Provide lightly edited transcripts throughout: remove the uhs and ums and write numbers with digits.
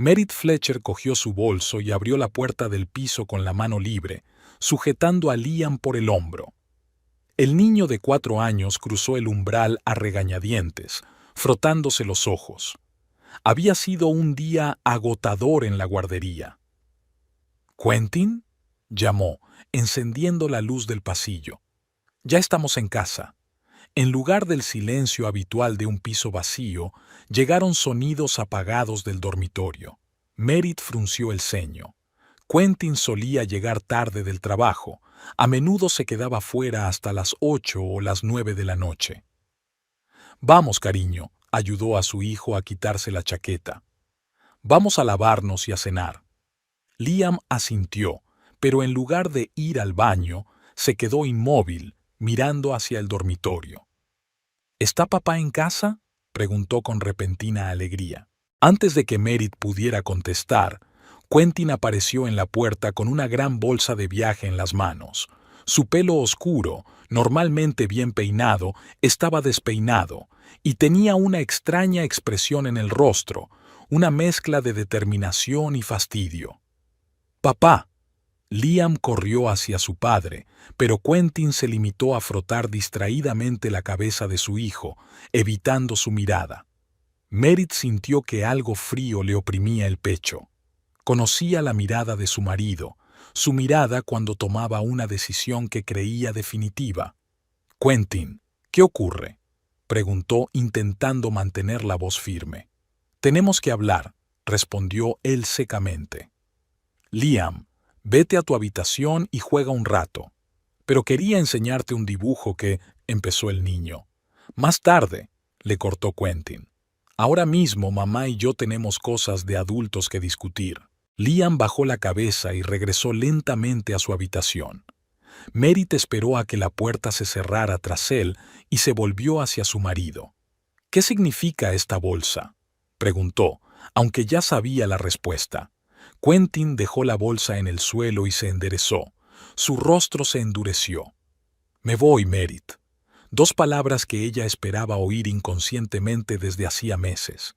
Merit Fletcher cogió su bolso y abrió la puerta del piso con la mano libre, sujetando a Liam por el hombro. El niño de 4 años cruzó el umbral a regañadientes, frotándose los ojos. Había sido un día agotador en la guardería. «¿Quentin?», llamó, encendiendo la luz del pasillo. «Ya estamos en casa». En lugar del silencio habitual de un piso vacío, llegaron sonidos apagados del dormitorio. Merit frunció el ceño. Quentin solía llegar tarde del trabajo. A menudo se quedaba fuera hasta las 8 o las 9 de la noche. «Vamos, cariño», ayudó a su hijo a quitarse la chaqueta. «Vamos a lavarnos y a cenar». Liam asintió, pero en lugar de ir al baño, se quedó inmóvil, mirando hacia el dormitorio. «¿Está papá en casa?», preguntó con repentina alegría. Antes de que Merit pudiera contestar, Quentin apareció en la puerta con una gran bolsa de viaje en las manos. Su pelo oscuro, normalmente bien peinado, estaba despeinado, y tenía una extraña expresión en el rostro, una mezcla de determinación y fastidio. «Papá». Liam corrió hacia su padre, pero Quentin se limitó a frotar distraídamente la cabeza de su hijo, evitando su mirada. Merit sintió que algo frío le oprimía el pecho. Conocía la mirada de su marido, su mirada cuando tomaba una decisión que creía definitiva. «Quentin, ¿qué ocurre?», preguntó intentando mantener la voz firme. «Tenemos que hablar», respondió él secamente. «Liam, vete a tu habitación y juega un rato». «Pero quería enseñarte un dibujo que», empezó el niño. «Más tarde», le cortó Quentin. «Ahora mismo mamá y yo tenemos cosas de adultos que discutir». Liam bajó la cabeza y regresó lentamente a su habitación. Merit esperó a que la puerta se cerrara tras él y se volvió hacia su marido. «¿Qué significa esta bolsa?», preguntó, aunque ya sabía la respuesta. Quentin dejó la bolsa en el suelo y se enderezó. Su rostro se endureció. «Me voy, Merit». 2 palabras que ella esperaba oír inconscientemente desde hacía meses.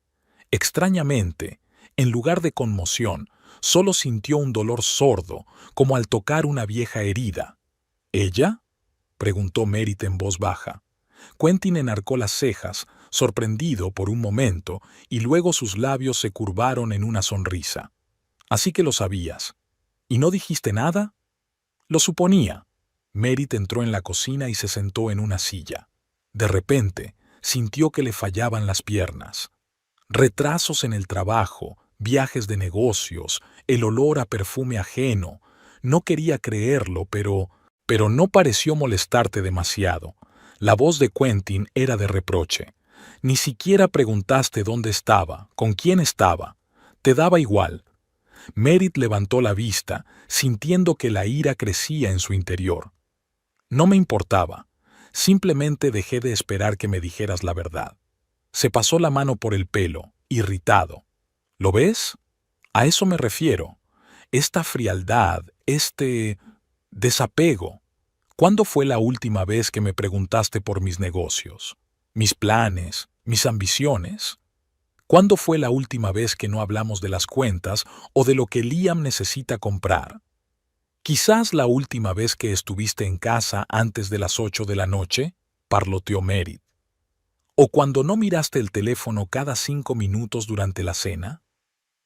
Extrañamente, en lugar de conmoción, solo sintió un dolor sordo, como al tocar una vieja herida. «¿Ella?», preguntó Merit en voz baja. Quentin enarcó las cejas, sorprendido por un momento, y luego sus labios se curvaron en una sonrisa. «Así que lo sabías. ¿Y no dijiste nada?». «Lo suponía». Merit entró en la cocina y se sentó en una silla. De repente, sintió que le fallaban las piernas. Retrasos en el trabajo, viajes de negocios, el olor a perfume ajeno. No quería creerlo, pero no pareció molestarte demasiado. La voz de Quentin era de reproche. «Ni siquiera preguntaste dónde estaba, con quién estaba. Te daba igual». Merit levantó la vista, sintiendo que la ira crecía en su interior. «No me importaba. Simplemente dejé de esperar que me dijeras la verdad». Se pasó la mano por el pelo, irritado. «¿Lo ves? A eso me refiero. Esta frialdad, este desapego. ¿Cuándo fue la última vez que me preguntaste por mis negocios, mis planes, mis ambiciones? ¿Cuándo fue la última vez que no hablamos de las cuentas o de lo que Liam necesita comprar? Quizás la última vez que estuviste en casa antes de las 8 de la noche», parloteó Merit. «¿O cuando no miraste el teléfono cada 5 minutos durante la cena?».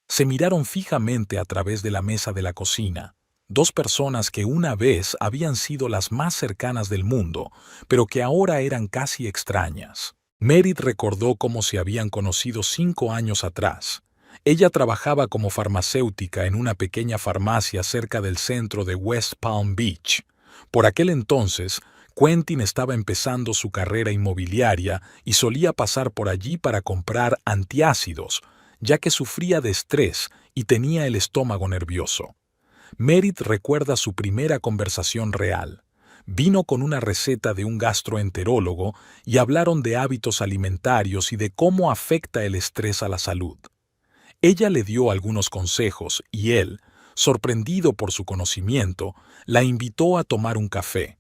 Se miraron fijamente a través de la mesa de la cocina, 2 personas que una vez habían sido las más cercanas del mundo, pero que ahora eran casi extrañas. Merit recordó cómo se habían conocido 5 años atrás. Ella trabajaba como farmacéutica en una pequeña farmacia cerca del centro de West Palm Beach. Por aquel entonces, Quentin estaba empezando su carrera inmobiliaria y solía pasar por allí para comprar antiácidos, ya que sufría de estrés y tenía el estómago nervioso. Merit recuerda su primera conversación real. Vino con una receta de un gastroenterólogo y hablaron de hábitos alimentarios y de cómo afecta el estrés a la salud. Ella le dio algunos consejos y él, sorprendido por su conocimiento, la invitó a tomar un café.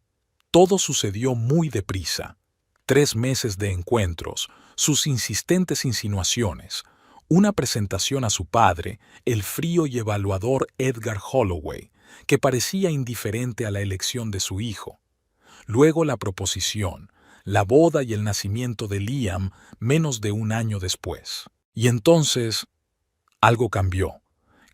Todo sucedió muy deprisa. 3 meses de encuentros, sus insistentes insinuaciones, una presentación a su padre, el frío y evaluador Edgar Holloway, que parecía indiferente a la elección de su hijo. Luego la proposición, la boda y el nacimiento de Liam menos de un año después. Y entonces, algo cambió.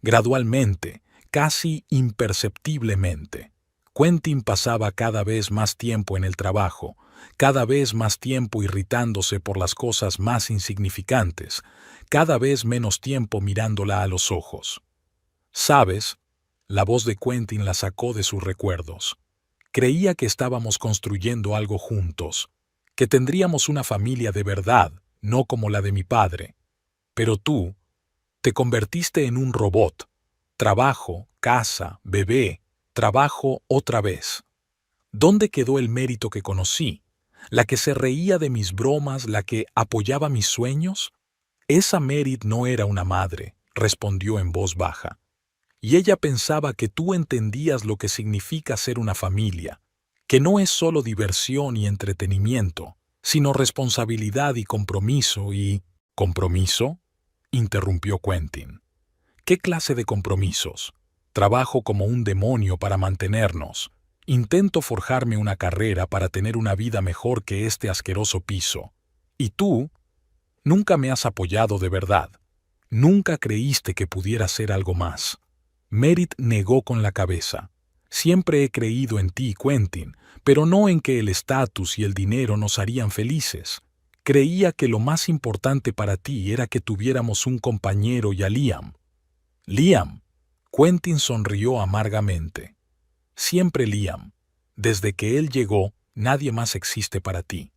Gradualmente, casi imperceptiblemente. Quentin pasaba cada vez más tiempo en el trabajo, cada vez más tiempo irritándose por las cosas más insignificantes, cada vez menos tiempo mirándola a los ojos. ¿Sabes? La voz de Quentin la sacó de sus recuerdos. Creía que estábamos construyendo algo juntos, que tendríamos una familia de verdad, no como la de mi padre. Pero tú te convertiste en un robot. Trabajo, casa, bebé, trabajo otra vez. ¿Dónde quedó el mérito que conocí? ¿La que se reía de mis bromas, la que apoyaba mis sueños? Esa Merit no era una madre, respondió en voz baja. Y ella pensaba que tú entendías lo que significa ser una familia, que no es solo diversión y entretenimiento, sino responsabilidad y compromiso y... ¿Compromiso?, interrumpió Quentin. ¿Qué clase de compromisos? Trabajo como un demonio para mantenernos. Intento forjarme una carrera para tener una vida mejor que este asqueroso piso. Y tú, nunca me has apoyado de verdad. Nunca creíste que pudiera ser algo más. Merit negó con la cabeza. Siempre he creído en ti, Quentin, pero no en que el estatus y el dinero nos harían felices. Creía que lo más importante para ti era que tuviéramos un compañero y a Liam. Liam. Quentin sonrió amargamente. Siempre Liam. Desde que él llegó, nadie más existe para ti.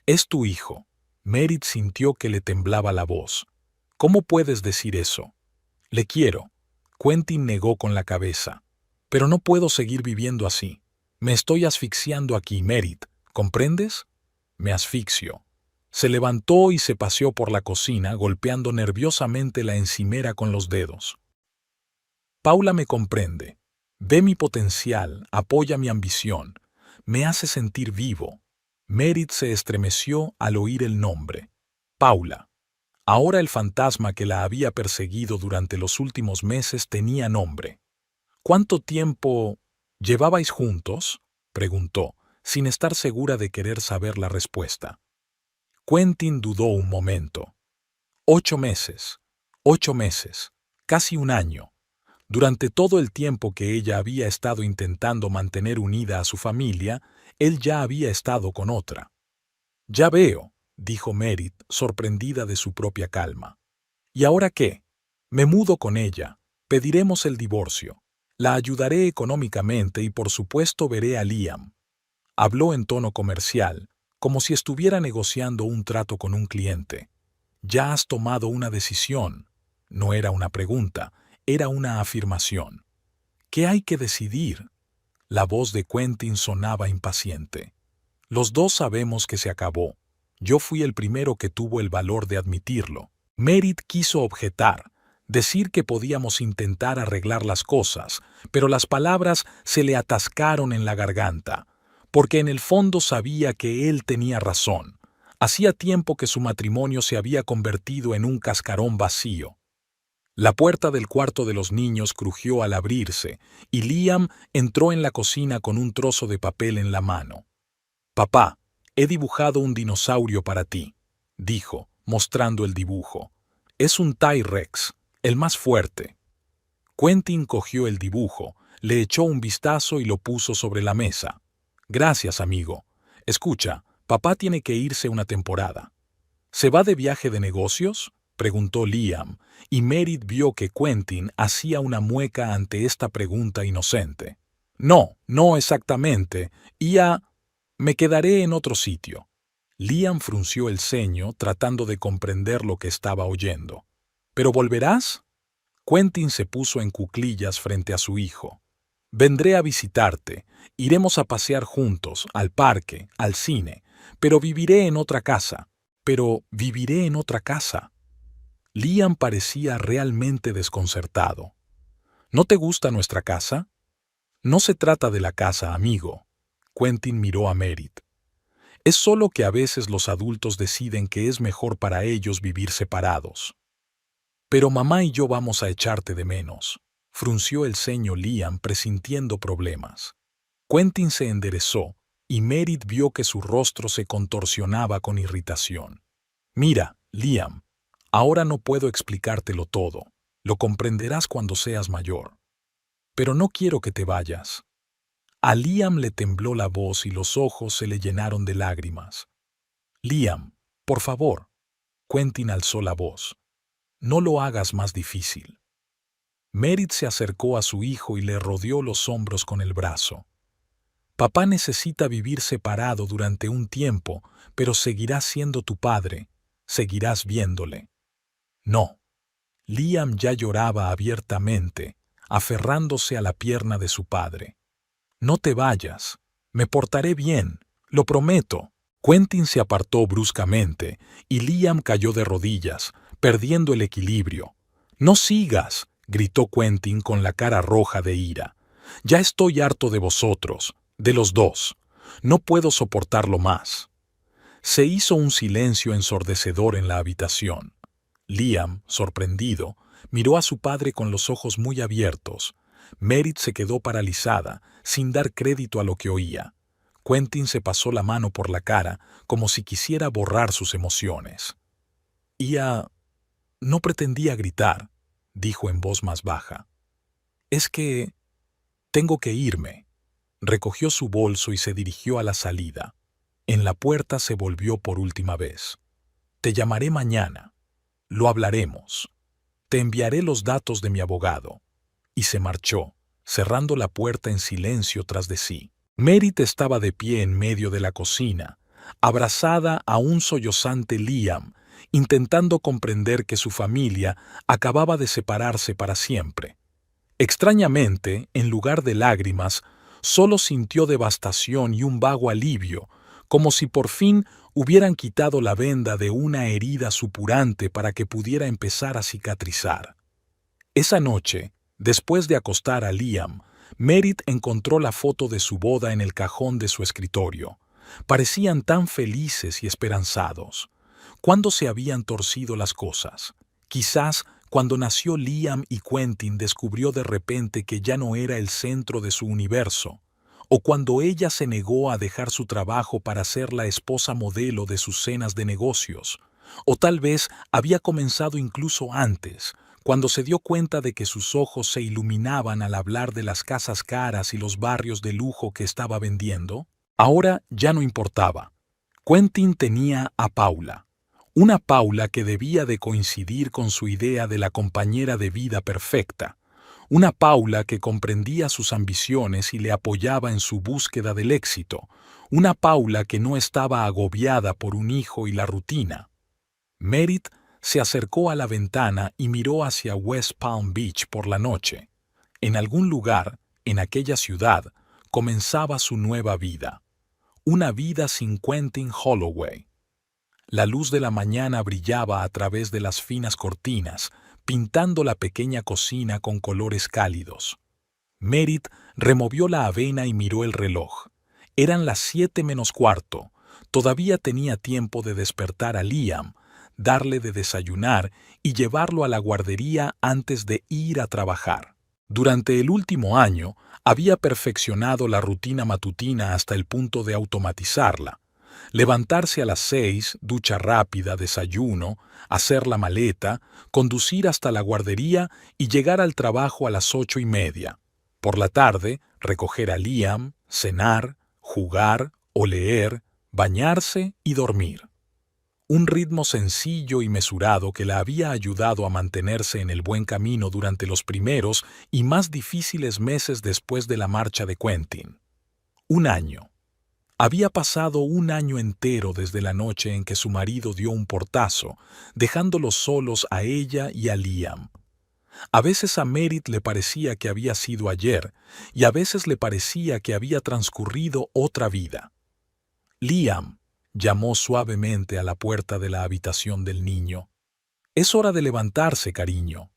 Es tu hijo. Merit sintió que le temblaba la voz. ¿Cómo puedes decir eso? Le quiero. Quentin negó con la cabeza. Pero no puedo seguir viviendo así. Me estoy asfixiando aquí, Merit. ¿Comprendes? Me asfixio. Se levantó y se paseó por la cocina, golpeando nerviosamente la encimera con los dedos. Paula me comprende. Ve mi potencial, apoya mi ambición. Me hace sentir vivo. Merit se estremeció al oír el nombre. Paula. Ahora el fantasma que la había perseguido durante los últimos meses tenía nombre. ¿Cuánto tiempo llevabais juntos?, preguntó, sin estar segura de querer saber la respuesta. Quentin dudó un momento. 8 meses. 8 meses. Casi un año. Durante todo el tiempo que ella había estado intentando mantener unida a su familia, él ya había estado con otra. Ya veo, dijo Merit, sorprendida de su propia calma. ¿Y ahora qué? Me mudo con ella. Pediremos el divorcio. La ayudaré económicamente y por supuesto veré a Liam. Habló en tono comercial, como si estuviera negociando un trato con un cliente. Ya has tomado una decisión. No era una pregunta, era una afirmación. ¿Qué hay que decidir? La voz de Quentin sonaba impaciente. Los dos sabemos que se acabó. Yo fui el primero que tuvo el valor de admitirlo. Merit quiso objetar, decir que podíamos intentar arreglar las cosas, pero las palabras se le atascaron en la garganta, porque en el fondo sabía que él tenía razón. Hacía tiempo que su matrimonio se había convertido en un cascarón vacío. La puerta del cuarto de los niños crujió al abrirse, y Liam entró en la cocina con un trozo de papel en la mano. «Papá, he dibujado un dinosaurio para ti», dijo, mostrando el dibujo. «Es un T-Rex, el más fuerte». Quentin cogió el dibujo, le echó un vistazo y lo puso sobre la mesa. «Gracias, amigo. Escucha, papá tiene que irse una temporada». «¿Se va de viaje de negocios?», preguntó Liam, y Merit vio que Quentin hacía una mueca ante esta pregunta inocente. «No, no exactamente. Me quedaré en otro sitio». Liam frunció el ceño tratando de comprender lo que estaba oyendo. «¿Pero volverás?». Quentin se puso en cuclillas frente a su hijo. «Vendré a visitarte. Iremos a pasear juntos, al parque, al cine. Pero viviré en otra casa. Pero viviré en otra casa». Liam parecía realmente desconcertado. «¿No te gusta nuestra casa?». «No se trata de la casa, amigo». Quentin miró a Merit. «Es solo que a veces los adultos deciden que es mejor para ellos vivir separados». Pero mamá y yo vamos a echarte de menos. Frunció el ceño Liam presintiendo problemas. Quentin se enderezó y Merit vio que su rostro se contorsionaba con irritación. Mira, Liam, ahora no puedo explicártelo todo. Lo comprenderás cuando seas mayor. Pero no quiero que te vayas. A Liam le tembló la voz y los ojos se le llenaron de lágrimas. Liam, por favor. Quentin alzó la voz. No lo hagas más difícil. Merit se acercó a su hijo y le rodeó los hombros con el brazo. Papá necesita vivir separado durante un tiempo, pero seguirá siendo tu padre. Seguirás viéndole. No. Liam ya lloraba abiertamente, aferrándose a la pierna de su padre. No te vayas. Me portaré bien. Lo prometo. Quentin se apartó bruscamente y Liam cayó de rodillas, perdiendo el equilibrio. «No sigas», gritó Quentin con la cara roja de ira. «Ya estoy harto de vosotros, de los dos. No puedo soportarlo más». Se hizo un silencio ensordecedor en la habitación. Liam, sorprendido, miró a su padre con los ojos muy abiertos. Merit se quedó paralizada, sin dar crédito a lo que oía. Quentin se pasó la mano por la cara, como si quisiera borrar sus emociones. No pretendía gritar, dijo en voz más baja. «Es que tengo que irme». Recogió su bolso y se dirigió a la salida. En la puerta se volvió por última vez. «Te llamaré mañana. Lo hablaremos. Te enviaré los datos de mi abogado». Y se marchó, cerrando la puerta en silencio tras de sí. Merit estaba de pie en medio de la cocina, abrazada a un sollozante Liam, intentando comprender que su familia acababa de separarse para siempre. Extrañamente, en lugar de lágrimas, solo sintió devastación y un vago alivio, como si por fin hubieran quitado la venda de una herida supurante para que pudiera empezar a cicatrizar. Esa noche, después de acostar a Liam, Merit encontró la foto de su boda en el cajón de su escritorio. Parecían tan felices y esperanzados. ¿Cuándo se habían torcido las cosas? Quizás cuando nació Liam y Quentin descubrió de repente que ya no era el centro de su universo, o cuando ella se negó a dejar su trabajo para ser la esposa modelo de sus cenas de negocios, o tal vez había comenzado incluso antes, cuando se dio cuenta de que sus ojos se iluminaban al hablar de las casas caras y los barrios de lujo que estaba vendiendo. Ahora ya no importaba. Quentin tenía a Paula. Una Paula que debía de coincidir con su idea de la compañera de vida perfecta. Una Paula que comprendía sus ambiciones y le apoyaba en su búsqueda del éxito. Una Paula que no estaba agobiada por un hijo y la rutina. Merit se acercó a la ventana y miró hacia West Palm Beach por la noche. En algún lugar, en aquella ciudad, comenzaba su nueva vida. Una vida sin Quentin Holloway. La luz de la mañana brillaba a través de las finas cortinas, pintando la pequeña cocina con colores cálidos. Merit removió la avena y miró el reloj. Eran las 7 menos cuarto. Todavía tenía tiempo de despertar a Liam, darle de desayunar y llevarlo a la guardería antes de ir a trabajar. Durante el último año, había perfeccionado la rutina matutina hasta el punto de automatizarla. Levantarse a las 6, ducha rápida, desayuno, hacer la maleta, conducir hasta la guardería y llegar al trabajo a las 8:30. Por la tarde, recoger a Liam, cenar, jugar o leer, bañarse y dormir. Un ritmo sencillo y mesurado que la había ayudado a mantenerse en el buen camino durante los primeros y más difíciles meses después de la marcha de Quentin. Un año. Había pasado un año entero desde la noche en que su marido dio un portazo, dejándolos solos a ella y a Liam. A veces a Merit le parecía que había sido ayer, y a veces le parecía que había transcurrido otra vida. «Liam», llamó suavemente a la puerta de la habitación del niño. «Es hora de levantarse, cariño».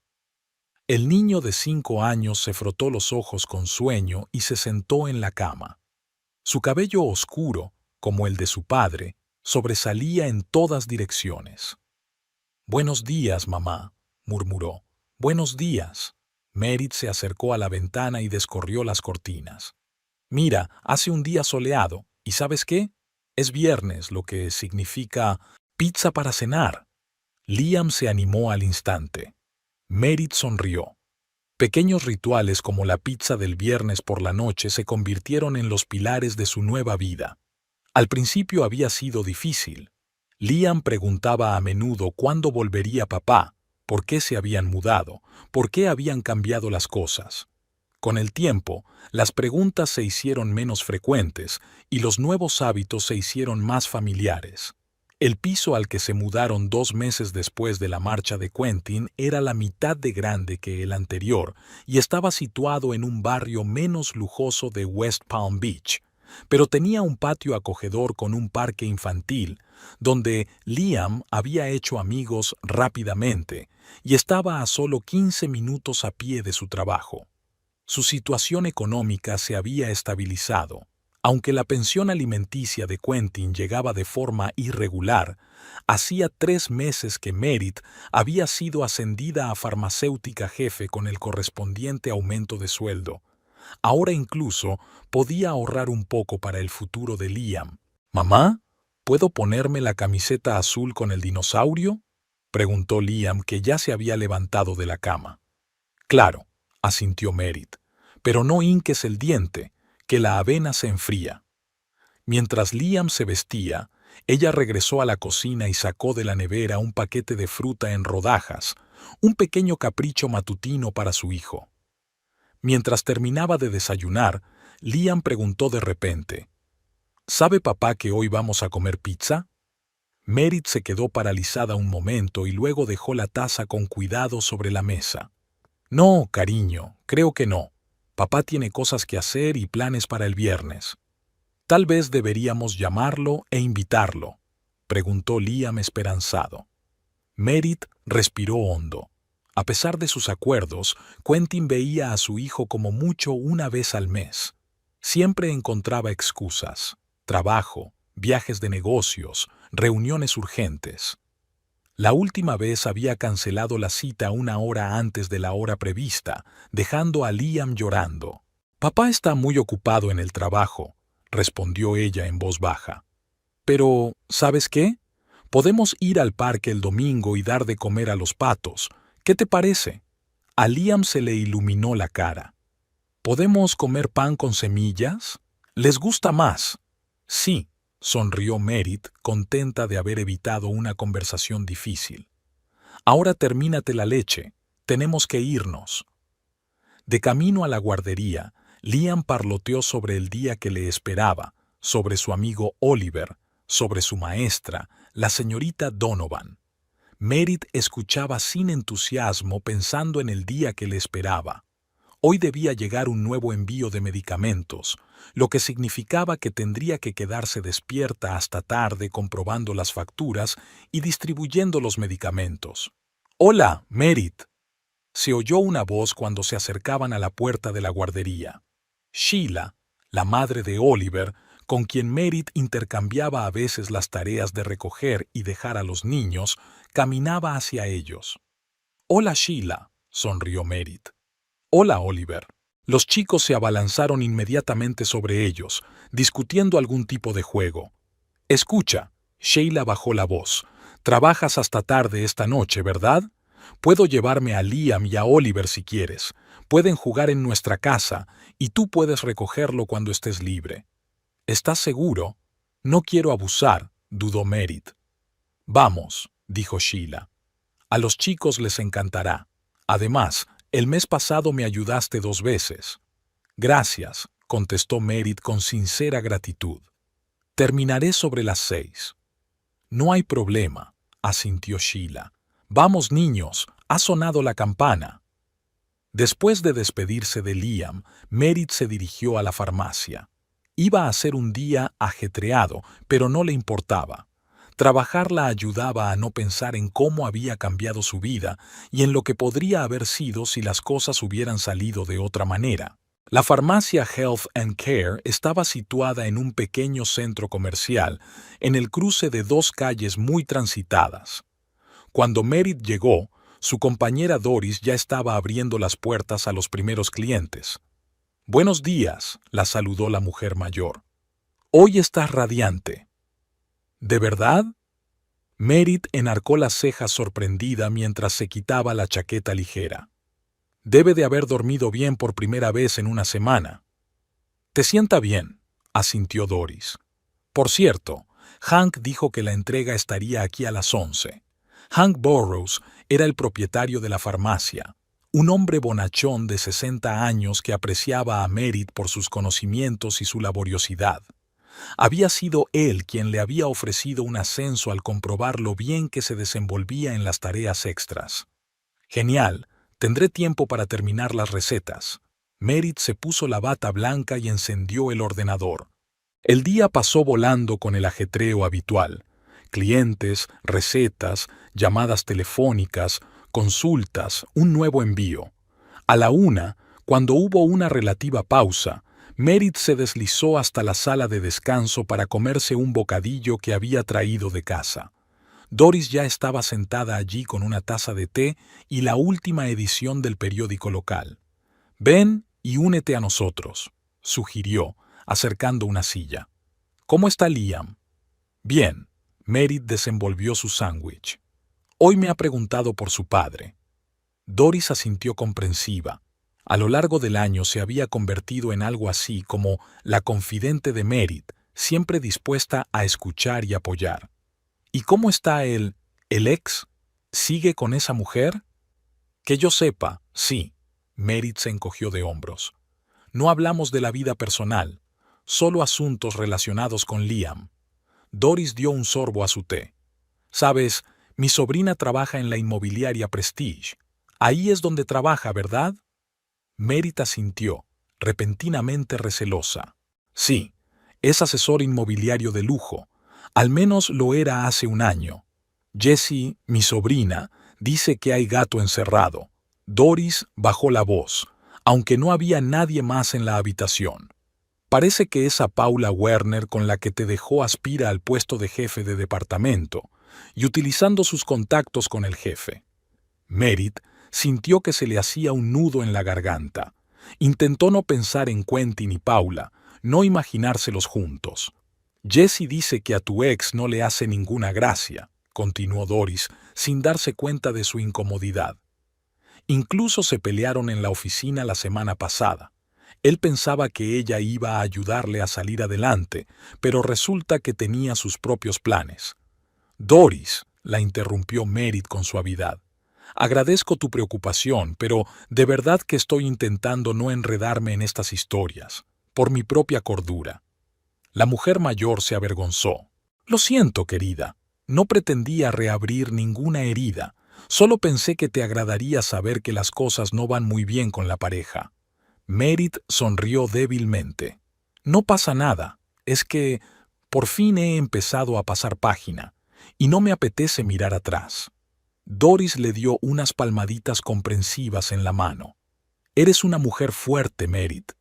El niño de 5 años se frotó los ojos con sueño y se sentó en la cama. Su cabello oscuro, como el de su padre, sobresalía en todas direcciones. «Buenos días, mamá», murmuró. «Buenos días». Merit se acercó a la ventana y descorrió las cortinas. «Mira, hace un día soleado, ¿y sabes qué? Es viernes, lo que significa pizza para cenar». Liam se animó al instante. Merit sonrió. Pequeños rituales como la pizza del viernes por la noche se convirtieron en los pilares de su nueva vida. Al principio había sido difícil. Liam preguntaba a menudo cuándo volvería papá, por qué se habían mudado, por qué habían cambiado las cosas. Con el tiempo, las preguntas se hicieron menos frecuentes y los nuevos hábitos se hicieron más familiares. El piso al que se mudaron 2 meses después de la marcha de Quentin era la mitad de grande que el anterior y estaba situado en un barrio menos lujoso de West Palm Beach, pero tenía un patio acogedor con un parque infantil, donde Liam había hecho amigos rápidamente y estaba a solo 15 minutos a pie de su trabajo. Su situación económica se había estabilizado. Aunque la pensión alimenticia de Quentin llegaba de forma irregular, hacía 3 meses que Merit había sido ascendida a farmacéutica jefe con el correspondiente aumento de sueldo. Ahora incluso podía ahorrar un poco para el futuro de Liam. «Mamá, ¿puedo ponerme la camiseta azul con el dinosaurio?», preguntó Liam, que ya se había levantado de la cama. «Claro», asintió Merit, «pero no hinques el diente, que la avena se enfría». Mientras Liam se vestía, ella regresó a la cocina y sacó de la nevera un paquete de fruta en rodajas, un pequeño capricho matutino para su hijo. Mientras terminaba de desayunar, Liam preguntó de repente, «¿Sabe papá que hoy vamos a comer pizza?». Merit se quedó paralizada un momento y luego dejó la taza con cuidado sobre la mesa. «No, cariño, creo que no. Papá tiene cosas que hacer y planes para el viernes». «Tal vez deberíamos llamarlo e invitarlo», preguntó Liam esperanzado. Merit respiró hondo. A pesar de sus acuerdos, Quentin veía a su hijo como mucho una vez al mes. Siempre encontraba excusas: trabajo, viajes de negocios, reuniones urgentes. La última vez había cancelado la cita 1 hora antes de la hora prevista, dejando a Liam llorando. «Papá está muy ocupado en el trabajo», respondió ella en voz baja. «Pero, ¿sabes qué? Podemos ir al parque el domingo y dar de comer a los patos. ¿Qué te parece?». A Liam se le iluminó la cara. «¿Podemos comer pan con semillas? ¿Les gusta más?». «Sí», sonrió Merit, contenta de haber evitado una conversación difícil. «Ahora termínate la leche. Tenemos que irnos». De camino a la guardería, Liam parloteó sobre el día que le esperaba, sobre su amigo Oliver, sobre su maestra, la señorita Donovan. Merit escuchaba sin entusiasmo, pensando en el día que le esperaba. Hoy debía llegar un nuevo envío de medicamentos, lo que significaba que tendría que quedarse despierta hasta tarde comprobando las facturas y distribuyendo los medicamentos. «Hola, Merit», se oyó una voz cuando se acercaban a la puerta de la guardería. Sheila, la madre de Oliver, con quien Merit intercambiaba a veces las tareas de recoger y dejar a los niños, caminaba hacia ellos. «Hola, Sheila», sonrió Merit. «Hola, Oliver». Los chicos se abalanzaron inmediatamente sobre ellos, discutiendo algún tipo de juego. «Escucha», Sheila bajó la voz, «trabajas hasta tarde esta noche, ¿verdad? Puedo llevarme a Liam y a Oliver si quieres. Pueden jugar en nuestra casa y tú puedes recogerlo cuando estés libre». «¿Estás seguro?» «No quiero abusar», dudó Merit. «Vamos», dijo Sheila. «A los chicos les encantará. Además, el mes pasado me ayudaste 2 veces». «Gracias», contestó Merit con sincera gratitud. «Terminaré sobre las 6». «No hay problema», asintió Sheila. «Vamos, niños, ha sonado la campana». Después de despedirse de Liam, Merit se dirigió a la farmacia. Iba a ser un día ajetreado, pero no le importaba. Trabajar la ayudaba a no pensar en cómo había cambiado su vida y en lo que podría haber sido si las cosas hubieran salido de otra manera. La farmacia Health and Care estaba situada en un pequeño centro comercial, en el cruce de 2 calles muy transitadas. Cuando Merit llegó, Su compañera Doris ya estaba abriendo las puertas a los primeros clientes. «Buenos días», la saludó la mujer mayor. «Hoy estás radiante». «¿De verdad?». Merit enarcó las cejas sorprendida mientras se quitaba la chaqueta ligera. «Debe de haber dormido bien por primera vez en una semana». «Te sienta bien», asintió Doris. «Por cierto, Hank dijo que la entrega estaría aquí a las 11. Hank Burroughs era el propietario de la farmacia, un hombre bonachón de 60 años que apreciaba a Merit por sus conocimientos y su laboriosidad. Había sido él quien le había ofrecido un ascenso al comprobar lo bien que se desenvolvía en las tareas extras. «Genial, tendré tiempo para terminar las recetas». Merit se puso la bata blanca y encendió el ordenador. El día pasó volando con el ajetreo habitual. Clientes, recetas, llamadas telefónicas, consultas, un nuevo envío. A la 1, cuando hubo una relativa pausa, Merit se deslizó hasta la sala de descanso para comerse un bocadillo que había traído de casa. Doris ya estaba sentada allí con una taza de té y la última edición del periódico local. «Ven y únete a nosotros», sugirió, acercando una silla. «¿Cómo está Liam?». «Bien». Merit desenvolvió su sándwich. «Hoy me ha preguntado por su padre». Doris asintió comprensiva. A lo largo del año se había convertido en algo así como la confidente de Merit, siempre dispuesta a escuchar y apoyar. «¿Y cómo está el ex? ¿Sigue con esa mujer?». «Que yo sepa, sí». Merit se encogió de hombros. «No hablamos de la vida personal, solo asuntos relacionados con Liam». Doris dio un sorbo a su té. «Sabes, mi sobrina trabaja en la inmobiliaria Prestige. Ahí es donde trabaja, ¿verdad?». Merit asintió, repentinamente recelosa. «Sí, es asesor inmobiliario de lujo. Al menos lo era hace un año. Jessie, mi sobrina, dice que hay gato encerrado». Doris bajó la voz, aunque no había nadie más en la habitación. «Parece que esa Paula Werner con la que te dejó aspira al puesto de jefe de departamento, y utilizando sus contactos con el jefe». Merit sintió que se le hacía un nudo en la garganta. Intentó no pensar en Quentin y Paula, no imaginárselos juntos. «Jessie dice que a tu ex no le hace ninguna gracia», continuó Doris, sin darse cuenta de su incomodidad. «Incluso se pelearon en la oficina la semana pasada. Él pensaba que ella iba a ayudarle a salir adelante, pero resulta que tenía sus propios planes». «Doris», la interrumpió Merit con suavidad, «agradezco tu preocupación, pero de verdad que estoy intentando no enredarme en estas historias, por mi propia cordura». La mujer mayor se avergonzó. «Lo siento, querida. No pretendía reabrir ninguna herida. Solo pensé que te agradaría saber que las cosas no van muy bien con la pareja». Merit sonrió débilmente. «No pasa nada. Es que por fin he empezado a pasar página, y no me apetece mirar atrás». Doris le dio unas palmaditas comprensivas en la mano. «Eres una mujer fuerte, Merit.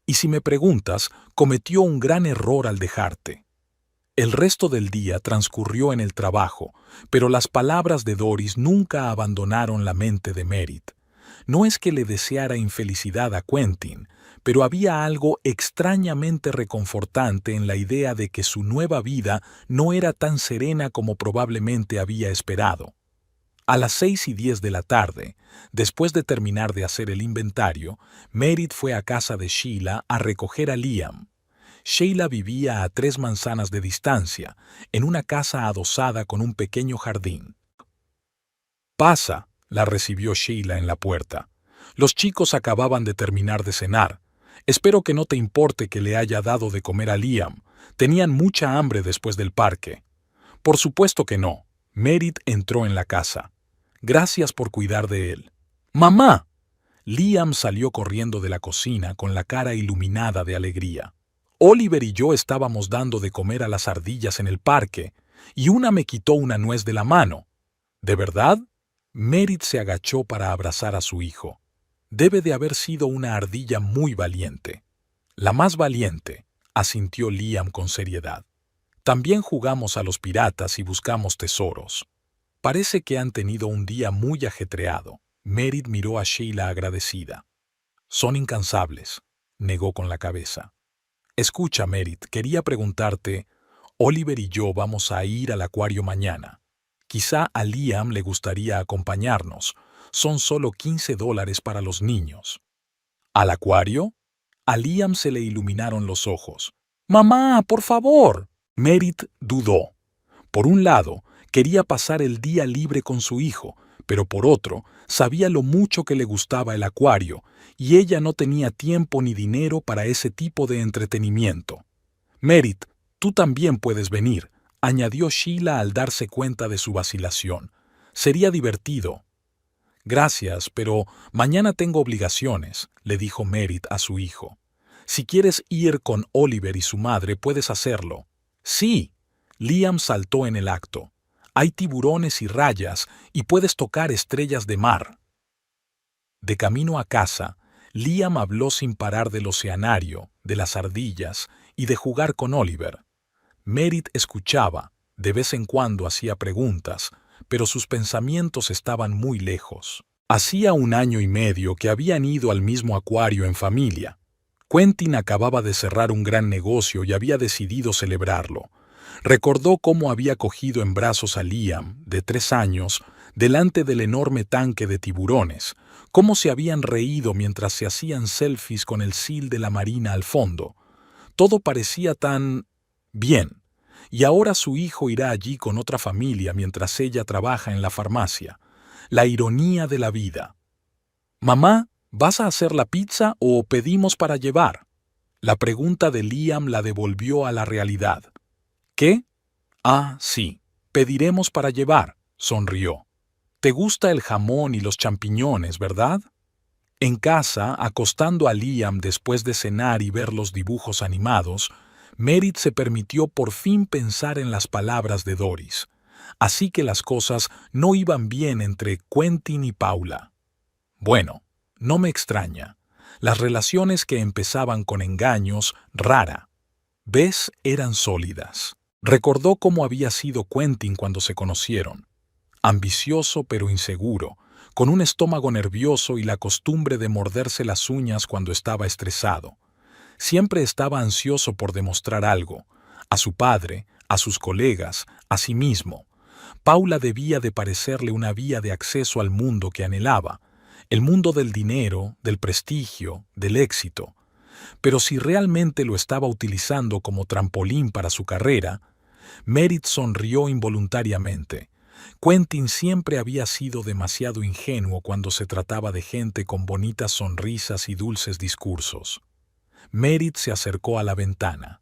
Y si me preguntas, cometió un gran error al dejarte». El resto del día transcurrió en el trabajo, pero las palabras de Doris nunca abandonaron la mente de Merit. No es que le deseara infelicidad a Quentin, pero había algo extrañamente reconfortante en la idea de que su nueva vida no era tan serena como probablemente había esperado. A las 6:10 de la tarde, después de terminar de hacer el inventario, Merit fue a casa de Sheila a recoger a Liam. Sheila vivía a 3 manzanas de distancia, en una casa adosada con un pequeño jardín. «Pasa», la recibió Sheila en la puerta. «Los chicos acababan de terminar de cenar. Espero que no te importe que le haya dado de comer a Liam. Tenían mucha hambre después del parque». «Por supuesto que no». Merit entró en la casa. «Gracias por cuidar de él». «¡Mamá!». Liam salió corriendo de la cocina con la cara iluminada de alegría. «Oliver y yo estábamos dando de comer a las ardillas en el parque, y una me quitó una nuez de la mano». «¿De verdad?». Merit se agachó para abrazar a su hijo. «Debe de haber sido una ardilla muy valiente». «La más valiente», asintió Liam con seriedad. «También jugamos a los piratas y buscamos tesoros». Parece que han tenido un día muy ajetreado. Merit miró a Sheila agradecida. Son incansables, negó con la cabeza. Escucha, Merit, quería preguntarte, Oliver y yo vamos a ir al acuario mañana. Quizá a Liam le gustaría acompañarnos. Son solo $15 para los niños. ¿Al acuario? A Liam se le iluminaron los ojos. ¡Mamá, por favor! Merit dudó. Por un lado, quería pasar el día libre con su hijo, pero por otro, sabía lo mucho que le gustaba el acuario, y ella no tenía tiempo ni dinero para ese tipo de entretenimiento. Merit, tú también puedes venir, añadió Sheila al darse cuenta de su vacilación. Sería divertido. Gracias, pero mañana tengo obligaciones, le dijo Merit a su hijo. Si quieres ir con Oliver y su madre, puedes hacerlo. Sí. Liam saltó en el acto. Hay tiburones y rayas, y puedes tocar estrellas de mar. De camino a casa, Liam habló sin parar del oceanario, de las ardillas y de jugar con Oliver. Merit escuchaba, de vez en cuando hacía preguntas, pero sus pensamientos estaban muy lejos. Hacía 1 año y medio que habían ido al mismo acuario en familia. Quentin acababa de cerrar un gran negocio y había decidido celebrarlo. Recordó cómo había cogido en brazos a Liam, de 3 años, delante del enorme tanque de tiburones, cómo se habían reído mientras se hacían selfies con el seal de la marina al fondo. Todo parecía tan bien. Y ahora su hijo irá allí con otra familia mientras ella trabaja en la farmacia. La ironía de la vida. Mamá, ¿vas a hacer la pizza o pedimos para llevar? La pregunta de Liam la devolvió a la realidad. ¿Qué? Ah, sí, pediremos para llevar, sonrió. Te gusta el jamón y los champiñones, ¿verdad? En casa, acostando a Liam después de cenar y ver los dibujos animados, Merit se permitió por fin pensar en las palabras de Doris. Así que las cosas no iban bien entre Quentin y Paula. Bueno, no me extraña. Las relaciones que empezaban con engaños, rara vez eran sólidas. Recordó cómo había sido Quentin cuando se conocieron. Ambicioso pero inseguro, con un estómago nervioso y la costumbre de morderse las uñas cuando estaba estresado. Siempre estaba ansioso por demostrar algo, a su padre, a sus colegas, a sí mismo. Paula debía de parecerle una vía de acceso al mundo que anhelaba, el mundo del dinero, del prestigio, del éxito. Pero si realmente lo estaba utilizando como trampolín para su carrera, Merit sonrió involuntariamente. Quentin siempre había sido demasiado ingenuo cuando se trataba de gente con bonitas sonrisas y dulces discursos. Merit se acercó a la ventana.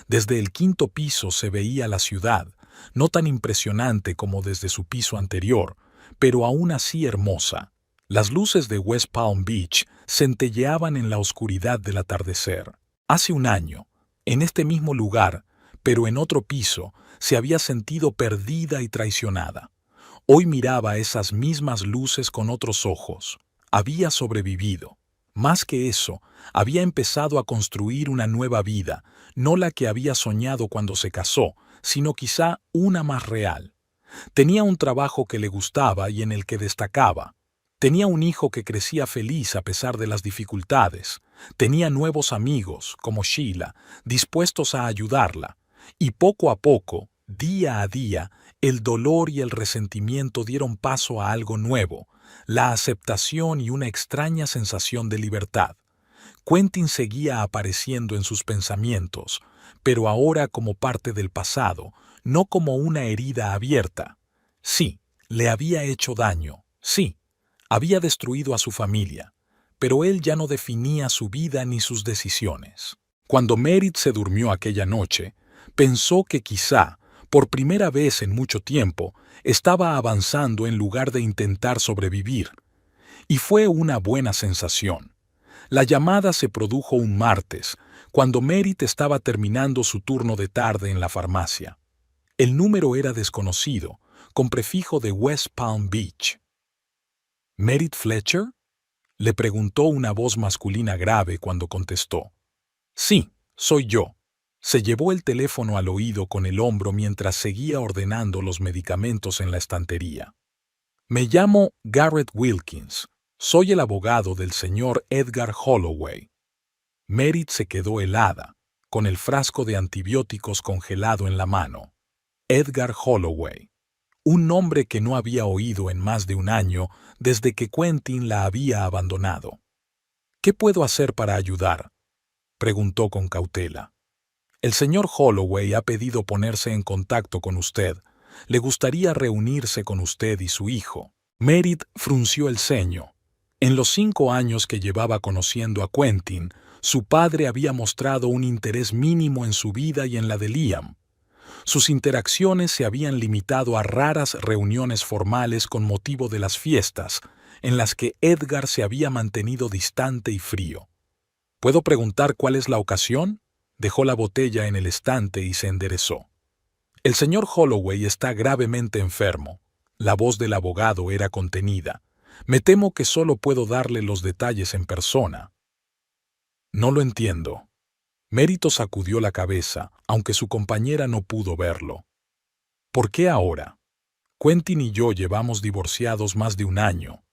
Desde el 5.º piso se veía la ciudad, no tan impresionante como desde su piso anterior, pero aún así hermosa. Las luces de West Palm Beach centelleaban en la oscuridad del atardecer. Hace 1 año, en este mismo lugar, pero en otro piso, se había sentido perdida y traicionada. Hoy miraba esas mismas luces con otros ojos. Había sobrevivido. Más que eso, había empezado a construir una nueva vida, no la que había soñado cuando se casó, sino quizá una más real. Tenía un trabajo que le gustaba y en el que destacaba. Tenía un hijo que crecía feliz a pesar de las dificultades. Tenía nuevos amigos, como Sheila, dispuestos a ayudarla. Y poco a poco, día a día, el dolor y el resentimiento dieron paso a algo nuevo, la aceptación y una extraña sensación de libertad. Quentin seguía apareciendo en sus pensamientos, pero ahora como parte del pasado, no como una herida abierta. Sí, le había hecho daño, sí, había destruido a su familia, pero él ya no definía su vida ni sus decisiones. Cuando Merit se durmió aquella noche, pensó que quizá, por primera vez en mucho tiempo, estaba avanzando en lugar de intentar sobrevivir. Y fue una buena sensación. La llamada se produjo un martes, cuando Merit estaba terminando su turno de tarde en la farmacia. El número era desconocido, con prefijo de West Palm Beach. ¿Merit Fletcher? Le preguntó una voz masculina grave cuando contestó. Sí, soy yo. Se llevó el teléfono al oído con el hombro mientras seguía ordenando los medicamentos en la estantería. Me llamo Garrett Wilkins. Soy el abogado del señor Edgar Holloway. Merit se quedó helada, con el frasco de antibióticos congelado en la mano. Edgar Holloway. Un nombre que no había oído en más de un año desde que Quentin la había abandonado. ¿Qué puedo hacer para ayudar?, preguntó con cautela. El señor Holloway ha pedido ponerse en contacto con usted. Le gustaría reunirse con usted y su hijo. Merit frunció el ceño. En los 5 años que llevaba conociendo a Quentin, su padre había mostrado un interés mínimo en su vida y en la de Liam. Sus interacciones se habían limitado a raras reuniones formales con motivo de las fiestas, en las que Edgar se había mantenido distante y frío. ¿Puedo preguntar cuál es la ocasión? Dejó la botella en el estante y se enderezó. El señor Holloway está gravemente enfermo. La voz del abogado era contenida. Me temo que solo puedo darle los detalles en persona. No lo entiendo. Mérito sacudió la cabeza, aunque su compañera no pudo verlo. ¿Por qué ahora? Quentin y yo llevamos divorciados más de un año.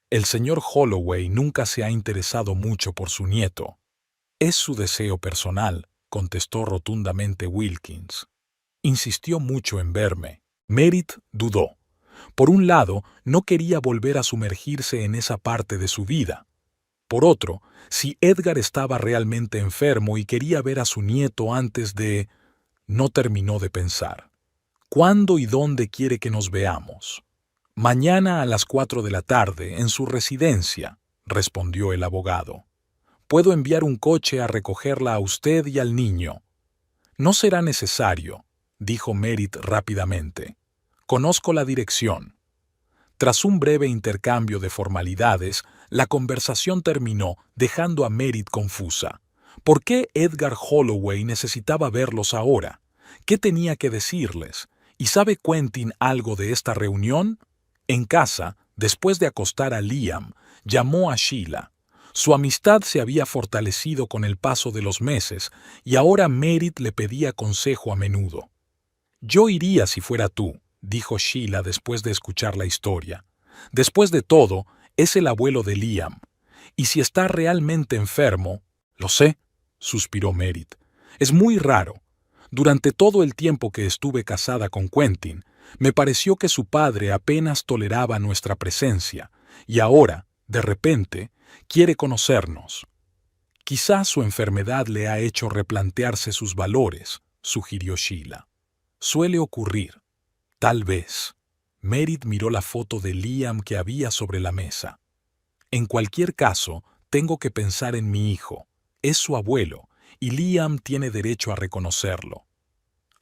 El señor Holloway nunca se ha interesado mucho por su nieto. Es su deseo personal, contestó rotundamente Wilkins. Insistió mucho en verme. Merit dudó. Por un lado, no quería volver a sumergirse en esa parte de su vida. Por otro, si Edgar estaba realmente enfermo y quería ver a su nieto antes de... No terminó de pensar. ¿Cuándo y dónde quiere que nos veamos? Mañana a las 4 de la tarde, en su residencia, respondió el abogado. Puedo enviar un coche a recogerla a usted y al niño. No será necesario, dijo Merit rápidamente. Conozco la dirección. Tras un breve intercambio de formalidades, la conversación terminó dejando a Merit confusa. ¿Por qué Edgar Holloway necesitaba verlos ahora? ¿Qué tenía que decirles? ¿Y sabe Quentin algo de esta reunión? En casa, después de acostar a Liam, llamó a Sheila. Su amistad se había fortalecido con el paso de los meses y ahora Merit le pedía consejo a menudo. Yo iría si fuera tú, dijo Sheila después de escuchar la historia. Después de todo, es el abuelo de Liam. Y si está realmente enfermo... Lo sé, suspiró Merit. Es muy raro. Durante todo el tiempo que estuve casada con Quentin, me pareció que su padre apenas toleraba nuestra presencia, y ahora, de repente, quiere conocernos. Quizás su enfermedad le ha hecho replantearse sus valores, sugirió Sheila. Suele ocurrir. Tal vez. Merit miró la foto de Liam que había sobre la mesa. En cualquier caso, tengo que pensar en mi hijo. Es su abuelo, y Liam tiene derecho a reconocerlo.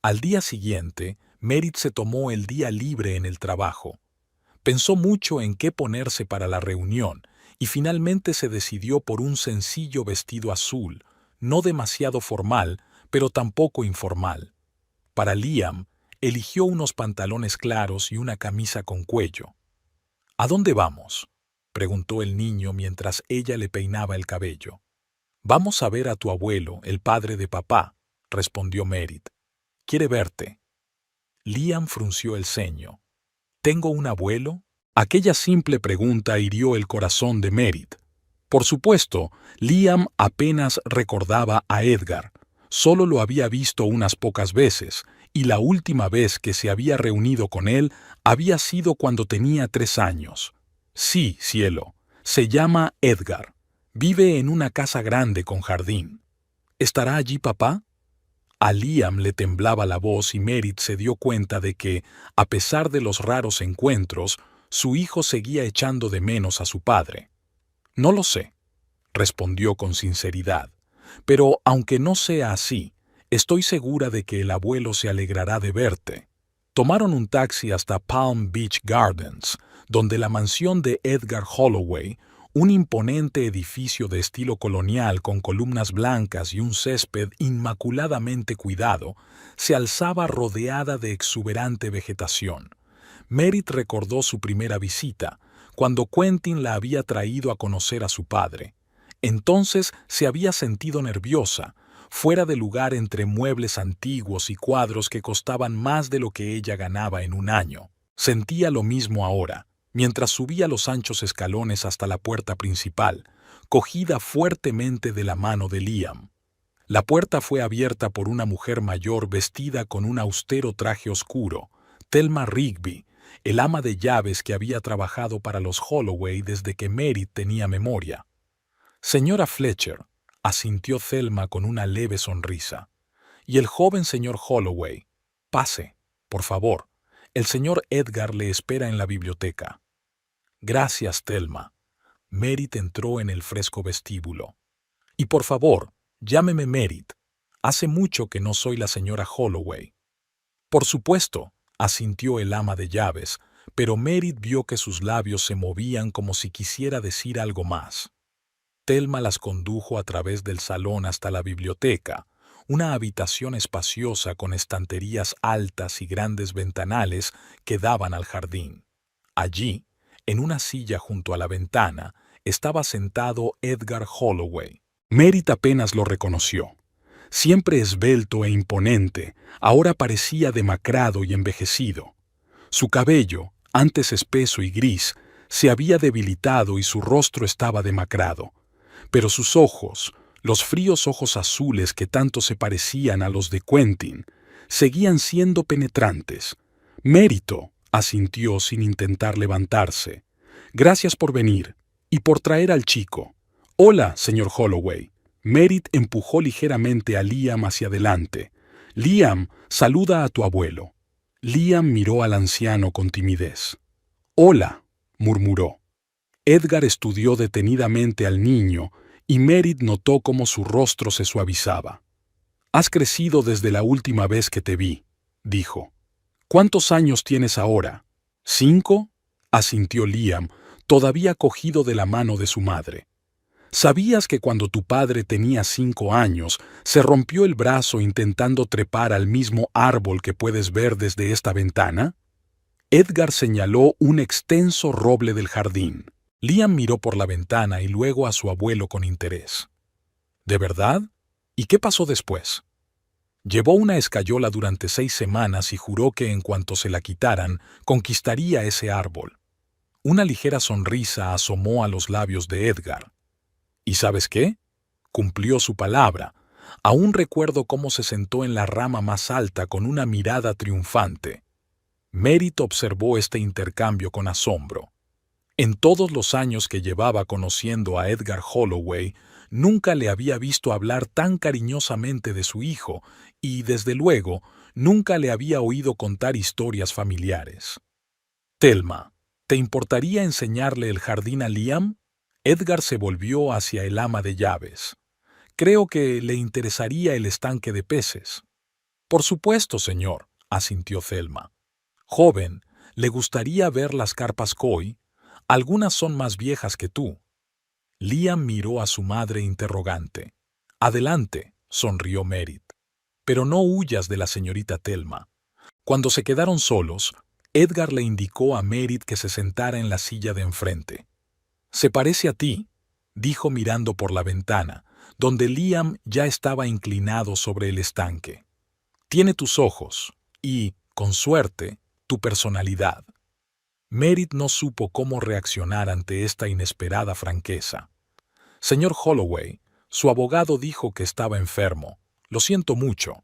Al día siguiente, Merit se tomó el día libre en el trabajo. Pensó mucho en qué ponerse para la reunión, y finalmente se decidió por un sencillo vestido azul, no demasiado formal, pero tampoco informal. Para Liam, eligió unos pantalones claros y una camisa con cuello. ¿A dónde vamos?, preguntó el niño mientras ella le peinaba el cabello. Vamos a ver a tu abuelo, el padre de papá, respondió Merit. Quiere verte. Liam frunció el ceño. ¿Tengo un abuelo? Aquella simple pregunta hirió el corazón de Merit. Por supuesto, Liam apenas recordaba a Edgar. Solo lo había visto unas pocas veces, y la última vez que se había reunido con él había sido cuando tenía 3 años. Sí, cielo, se llama Edgar. Vive en una casa grande con jardín. ¿Estará allí papá? A Liam le temblaba la voz y Merit se dio cuenta de que, a pesar de los raros encuentros, su hijo seguía echando de menos a su padre. No lo sé, respondió con sinceridad, pero aunque no sea así, estoy segura de que el abuelo se alegrará de verte. Tomaron un taxi hasta Palm Beach Gardens, donde la mansión de Edgar Holloway, un imponente edificio de estilo colonial con columnas blancas y un césped inmaculadamente cuidado, se alzaba rodeada de exuberante vegetación. Merit recordó su primera visita, cuando Quentin la había traído a conocer a su padre. Entonces se había sentido nerviosa, fuera de lugar entre muebles antiguos y cuadros que costaban más de lo que ella ganaba en un año. Sentía lo mismo ahora, mientras subía los anchos escalones hasta la puerta principal, cogida fuertemente de la mano de Liam. La puerta fue abierta por una mujer mayor vestida con un austero traje oscuro, Thelma Rigby, el ama de llaves que había trabajado para los Holloway desde que Meredith tenía memoria. «Señora Fletcher», asintió Thelma con una leve sonrisa. «Y el joven señor Holloway. Pase, por favor. El señor Edgar le espera en la biblioteca». «Gracias, Thelma». Meredith entró en el fresco vestíbulo. «Y por favor, llámeme Meredith. Hace mucho que no soy la señora Holloway». «Por supuesto», asintió el ama de llaves, pero Meredith vio que sus labios se movían como si quisiera decir algo más. Thelma las condujo a través del salón hasta la biblioteca, una habitación espaciosa con estanterías altas y grandes ventanales que daban al jardín. Allí, en una silla junto a la ventana, estaba sentado Edgar Holloway. Meredith apenas lo reconoció. Siempre esbelto e imponente, ahora parecía demacrado y envejecido. Su cabello, antes espeso y gris, se había debilitado y su rostro estaba demacrado. Pero sus ojos, los fríos ojos azules que tanto se parecían a los de Quentin, seguían siendo penetrantes. «Mérito», asintió sin intentar levantarse. «Gracias por venir y por traer al chico». «Hola, señor Holloway». Meredith empujó ligeramente a Liam hacia adelante. «Liam, saluda a tu abuelo». Liam miró al anciano con timidez. «Hola», murmuró. Edgar estudió detenidamente al niño y Meredith notó cómo su rostro se suavizaba. «Has crecido desde la última vez que te vi», dijo. «¿Cuántos años tienes ahora?» «¿5?» asintió Liam, todavía cogido de la mano de su madre. «¿Sabías que cuando tu padre tenía 5 años, se rompió el brazo intentando trepar al mismo árbol que puedes ver desde esta ventana?» Edgar señaló un extenso roble del jardín. Liam miró por la ventana y luego a su abuelo con interés. «¿De verdad? ¿Y qué pasó después?» «Llevó una escayola durante 6 semanas y juró que en cuanto se la quitaran, conquistaría ese árbol». Una ligera sonrisa asomó a los labios de Edgar. «¿Y sabes qué? Cumplió su palabra. Aún recuerdo cómo se sentó en la rama más alta con una mirada triunfante». Meredith observó este intercambio con asombro. En todos los años que llevaba conociendo a Edgar Holloway, nunca le había visto hablar tan cariñosamente de su hijo y, desde luego, nunca le había oído contar historias familiares. «Thelma, ¿te importaría enseñarle el jardín a Liam?» Edgar se volvió hacia el ama de llaves. «Creo que le interesaría el estanque de peces». «Por supuesto, señor», asintió Thelma. «Joven, ¿le gustaría ver las carpas koi? Algunas son más viejas que tú». Liam miró a su madre interrogante. «Adelante», sonrió Meredith. «Pero no huyas de la señorita Thelma». Cuando se quedaron solos, Edgar le indicó a Meredith que se sentara en la silla de enfrente. «Se parece a ti», dijo mirando por la ventana, donde Liam ya estaba inclinado sobre el estanque. «Tiene tus ojos y, con suerte, tu personalidad». Meredith no supo cómo reaccionar ante esta inesperada franqueza. «Señor Holloway, su abogado dijo que estaba enfermo. Lo siento mucho».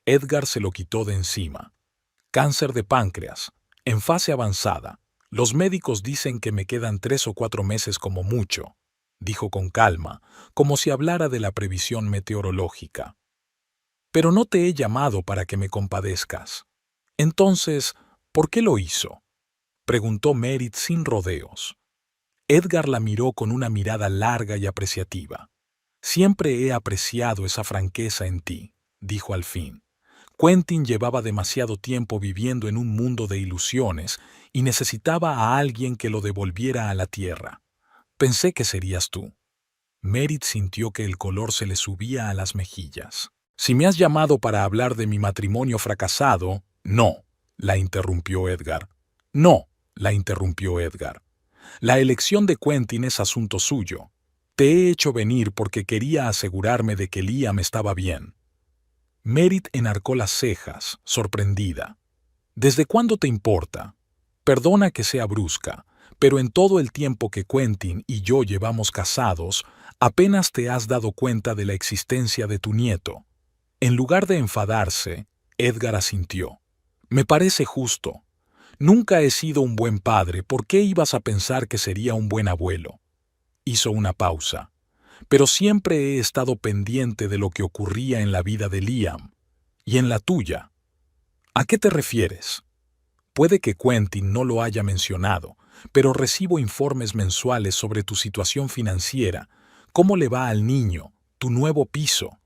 Edgar se lo quitó de encima. «Cáncer de páncreas, en fase avanzada. Los médicos dicen que me quedan 3 o 4 meses como mucho», dijo con calma, como si hablara de la previsión meteorológica. «Pero no te he llamado para que me compadezcas». «Entonces, ¿por qué lo hizo?», preguntó Meredith sin rodeos. Edgar la miró con una mirada larga y apreciativa. «Siempre he apreciado esa franqueza en ti», dijo al fin. «Quentin llevaba demasiado tiempo viviendo en un mundo de ilusiones y necesitaba a alguien que lo devolviera a la tierra. Pensé que serías tú». Meredith sintió que el color se le subía a las mejillas. «Si me has llamado para hablar de mi matrimonio fracasado...» «No», la interrumpió Edgar. «No», la interrumpió Edgar. «La elección de Quentin es asunto suyo. Te he hecho venir porque quería asegurarme de que Liam estaba bien. Merit enarcó las cejas, sorprendida. ¿Desde cuándo te importa? Perdona que sea brusca, pero en todo el tiempo que Quentin y yo llevamos casados, apenas te has dado cuenta de la existencia de tu nieto. En lugar de enfadarse, Edgar asintió. Me parece justo. Nunca he sido un buen padre, ¿por qué ibas a pensar que sería un buen abuelo? Hizo una pausa. Pero siempre he estado pendiente de lo que ocurría en la vida de Liam. ¿Y en la tuya? ¿A qué te refieres? Puede que Quentin no lo haya mencionado, pero recibo informes mensuales sobre tu situación financiera, cómo le va al niño, tu nuevo piso.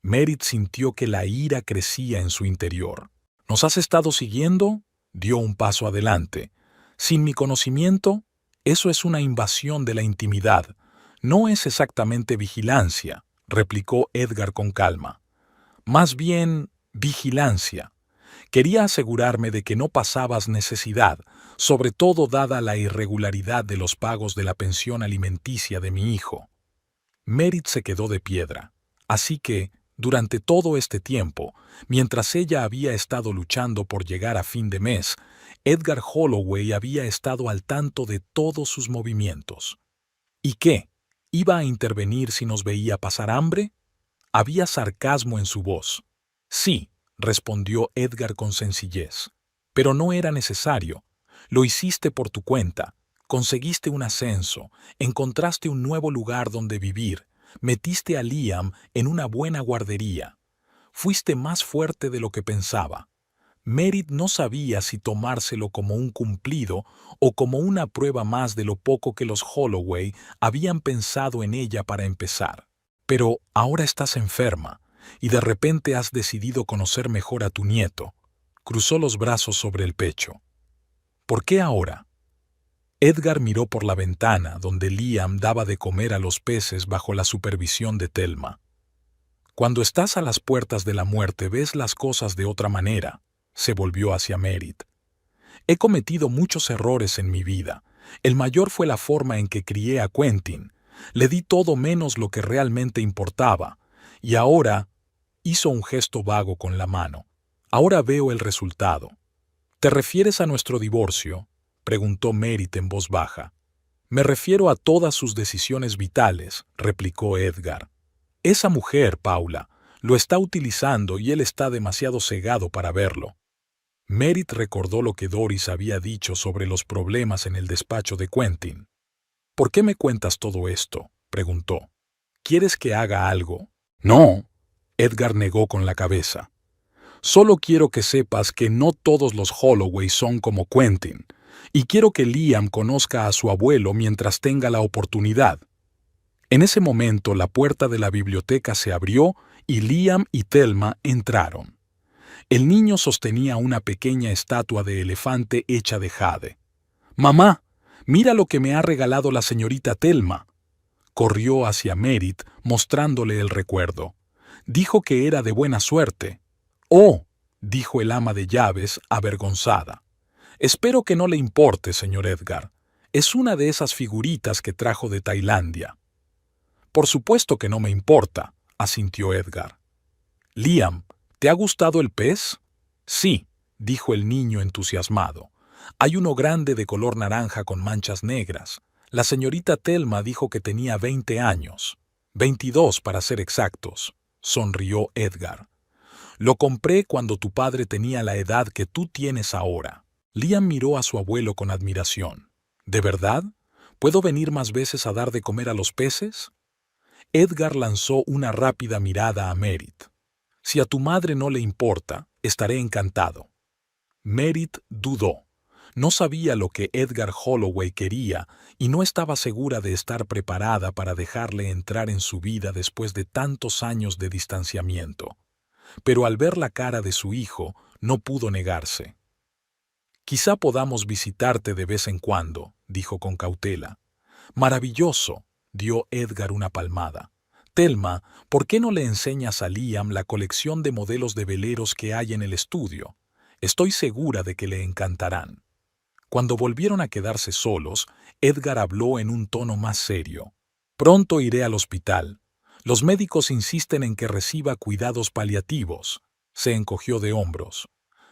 Merit sintió que la ira crecía en su interior. ¿Nos has estado siguiendo? Dio un paso adelante. Sin mi conocimiento, eso es una invasión de la intimidad. No es exactamente vigilancia, replicó Edgar con calma. Más bien, vigilancia. Quería asegurarme de que no pasabas necesidad, sobre todo dada la irregularidad de los pagos de la pensión alimenticia de mi hijo. Merit se quedó de piedra, así que, durante todo este tiempo, mientras ella había estado luchando por llegar a fin de mes, Edgar Holloway había estado al tanto de todos sus movimientos. ¿Y qué? ¿Iba a intervenir si nos veía pasar hambre? Había sarcasmo en su voz. Sí, respondió Edgar con sencillez. Pero no era necesario. Lo hiciste por tu cuenta. Conseguiste un ascenso, encontraste un nuevo lugar donde vivir, metiste a Liam en una buena guardería. Fuiste más fuerte de lo que pensaba. Merit no sabía si tomárselo como un cumplido o como una prueba más de lo poco que los Holloway habían pensado en ella para empezar. Pero ahora estás enferma y de repente has decidido conocer mejor a tu nieto. Cruzó los brazos sobre el pecho. ¿Por qué ahora? Edgar miró por la ventana donde Liam daba de comer a los peces bajo la supervisión de Thelma. Cuando estás a las puertas de la muerte ves las cosas de otra manera, se volvió hacia Merit. He cometido muchos errores en mi vida. El mayor fue la forma en que crié a Quentin. Le di todo menos lo que realmente importaba. Y ahora, hizo un gesto vago con la mano. Ahora veo el resultado. ¿Te refieres a nuestro divorcio?, preguntó Merit en voz baja. Me refiero a todas sus decisiones vitales, replicó Edgar. Esa mujer, Paula, lo está utilizando y él está demasiado cegado para verlo. Merit recordó lo que Doris había dicho sobre los problemas en el despacho de Quentin. ¿Por qué me cuentas todo esto?, preguntó. ¿Quieres que haga algo? No. Edgar negó con la cabeza. Solo quiero que sepas que no todos los Holloway son como Quentin, y quiero que Liam conozca a su abuelo mientras tenga la oportunidad. En ese momento la puerta de la biblioteca se abrió y Liam y Thelma entraron. El niño sostenía una pequeña estatua de elefante hecha de jade. «Mamá, mira lo que me ha regalado la señorita Thelma». Corrió hacia Merit mostrándole el recuerdo. Dijo que era de buena suerte. «Oh», dijo el ama de llaves, avergonzada. «Espero que no le importe, señor Edgar. Es una de esas figuritas que trajo de Tailandia». «Por supuesto que no me importa», asintió Edgar. «Liam, ¿te ha gustado el pez?» «Sí», dijo el niño entusiasmado. «Hay uno grande de color naranja con manchas negras. La señorita Thelma dijo que tenía 20 años. 22 para ser exactos», sonrió Edgar. «Lo compré cuando tu padre tenía la edad que tú tienes ahora». Liam miró a su abuelo con admiración. «¿De verdad? ¿Puedo venir más veces a dar de comer a los peces?» Edgar lanzó una rápida mirada a Merit. «Si a tu madre no le importa, estaré encantado». Merit dudó. No sabía lo que Edgar Holloway quería y no estaba segura de estar preparada para dejarle entrar en su vida después de tantos años de distanciamiento. Pero al ver la cara de su hijo, no pudo negarse. «Quizá podamos visitarte de vez en cuando», dijo con cautela. «Maravilloso», dio Edgar una palmada. «Thelma, ¿por qué no le enseñas a Liam la colección de modelos de veleros que hay en el estudio? Estoy segura de que le encantarán». Cuando volvieron a quedarse solos, Edgar habló en un tono más serio. Pronto iré al hospital. Los médicos insisten en que reciba cuidados paliativos. Se encogió de hombros.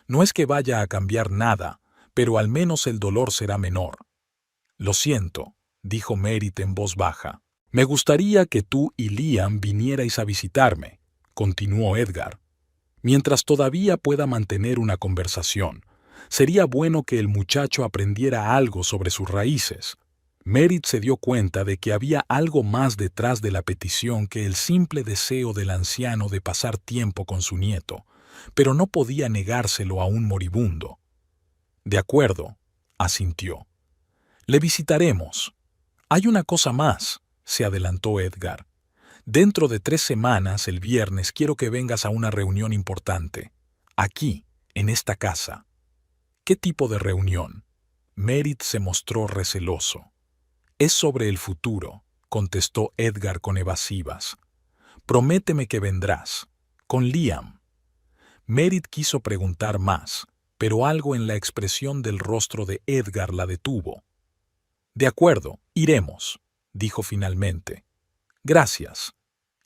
No es que vaya a cambiar nada, pero al menos el dolor será menor. Lo siento, dijo Merit en voz baja. Me gustaría que tú y Liam vinierais a visitarme, continuó Edgar. Mientras todavía pueda mantener una conversación, sería bueno que el muchacho aprendiera algo sobre sus raíces. Merit se dio cuenta de que había algo más detrás de la petición que el simple deseo del anciano de pasar tiempo con su nieto, pero no podía negárselo a un moribundo. De acuerdo, asintió. Le visitaremos. Hay una cosa más, se adelantó Edgar. Dentro de 3 semanas, el viernes, quiero que vengas a una reunión importante. Aquí, en esta casa. ¿Qué tipo de reunión? Merit se mostró receloso. Es sobre el futuro, contestó Edgar con evasivas. Prométeme que vendrás. Con Liam. Merit quiso preguntar más, pero algo en la expresión del rostro de Edgar la detuvo. De acuerdo, iremos, dijo finalmente. Gracias.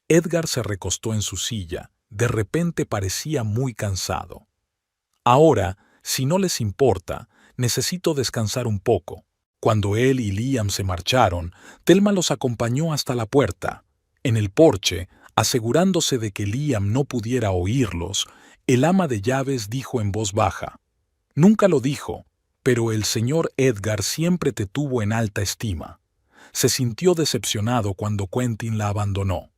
Edgar se recostó en su silla. De repente parecía muy cansado. Ahora, si no les importa, necesito descansar un poco. Cuando él y Liam se marcharon, Thelma los acompañó hasta la puerta. En el porche, asegurándose de que Liam no pudiera oírlos, el ama de llaves dijo en voz baja: Nunca lo dijo, pero el señor Edgar siempre te tuvo en alta estima. Se sintió decepcionado cuando Quentin la abandonó.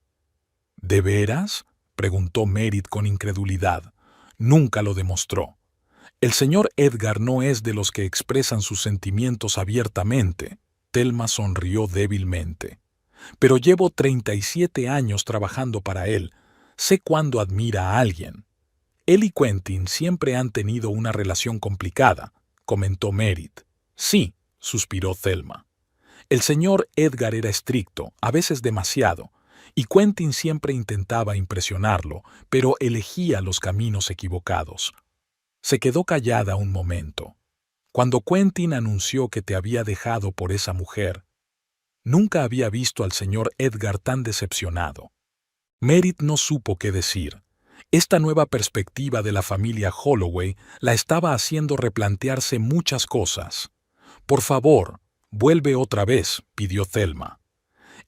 ¿De veras?, preguntó Merit con incredulidad. Nunca lo demostró. El señor Edgar no es de los que expresan sus sentimientos abiertamente. Thelma sonrió débilmente. Pero llevo 37 años trabajando para él. Sé cuándo admira a alguien. Él y Quentin siempre han tenido una relación complicada, comentó Merit. Sí, suspiró Thelma. El señor Edgar era estricto, a veces demasiado, y Quentin siempre intentaba impresionarlo, pero elegía los caminos equivocados. Se quedó callada un momento. Cuando Quentin anunció que te había dejado por esa mujer, nunca había visto al señor Edgar tan decepcionado. Merit no supo qué decir. Esta nueva perspectiva de la familia Holloway la estaba haciendo replantearse muchas cosas. Por favor, vuelve otra vez, pidió Thelma.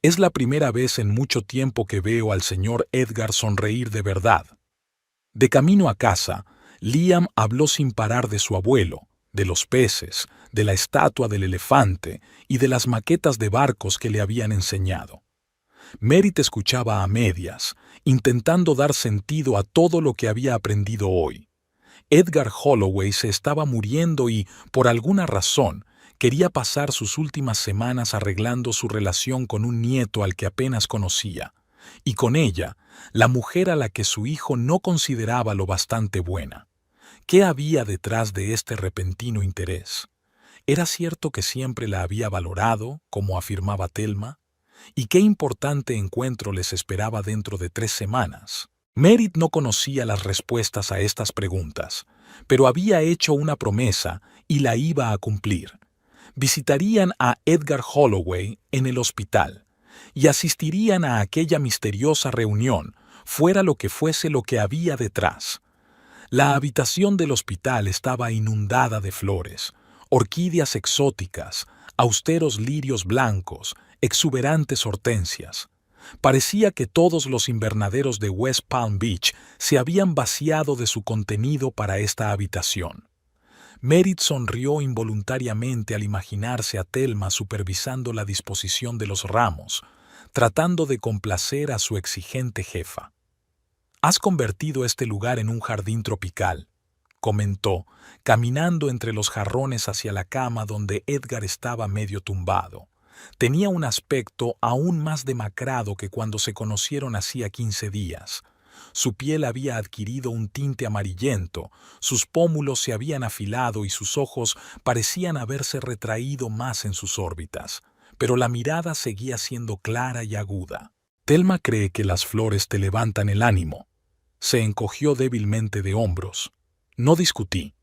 Es la primera vez en mucho tiempo que veo al señor Edgar sonreír de verdad. De camino a casa, Liam habló sin parar de su abuelo, de los peces, de la estatua del elefante y de las maquetas de barcos que le habían enseñado. Merit escuchaba a medias, intentando dar sentido a todo lo que había aprendido hoy. Edgar Holloway se estaba muriendo y, por alguna razón, quería pasar sus últimas semanas arreglando su relación con un nieto al que apenas conocía, y con ella, la mujer a la que su hijo no consideraba lo bastante buena. ¿Qué había detrás de este repentino interés? ¿Era cierto que siempre la había valorado, como afirmaba Thelma? ¿Y qué importante encuentro les esperaba dentro de 3 semanas? Merit no conocía las respuestas a estas preguntas, pero había hecho una promesa y la iba a cumplir. Visitarían a Edgar Holloway en el hospital y asistirían a aquella misteriosa reunión, fuera lo que fuese lo que había detrás. La habitación del hospital estaba inundada de flores, orquídeas exóticas, austeros lirios blancos, exuberantes hortensias. Parecía que todos los invernaderos de West Palm Beach se habían vaciado de su contenido para esta habitación. Merit sonrió involuntariamente al imaginarse a Thelma supervisando la disposición de los ramos, tratando de complacer a su exigente jefa. «Has convertido este lugar en un jardín tropical», comentó, caminando entre los jarrones hacia la cama donde Edgar estaba medio tumbado. Tenía un aspecto aún más demacrado que cuando se conocieron hacía 15 días. Su piel había adquirido un tinte amarillento, sus pómulos se habían afilado y sus ojos parecían haberse retraído más en sus órbitas, pero la mirada seguía siendo clara y aguda. «Thelma cree que las flores te levantan el ánimo». Se encogió débilmente de hombros. No discutí.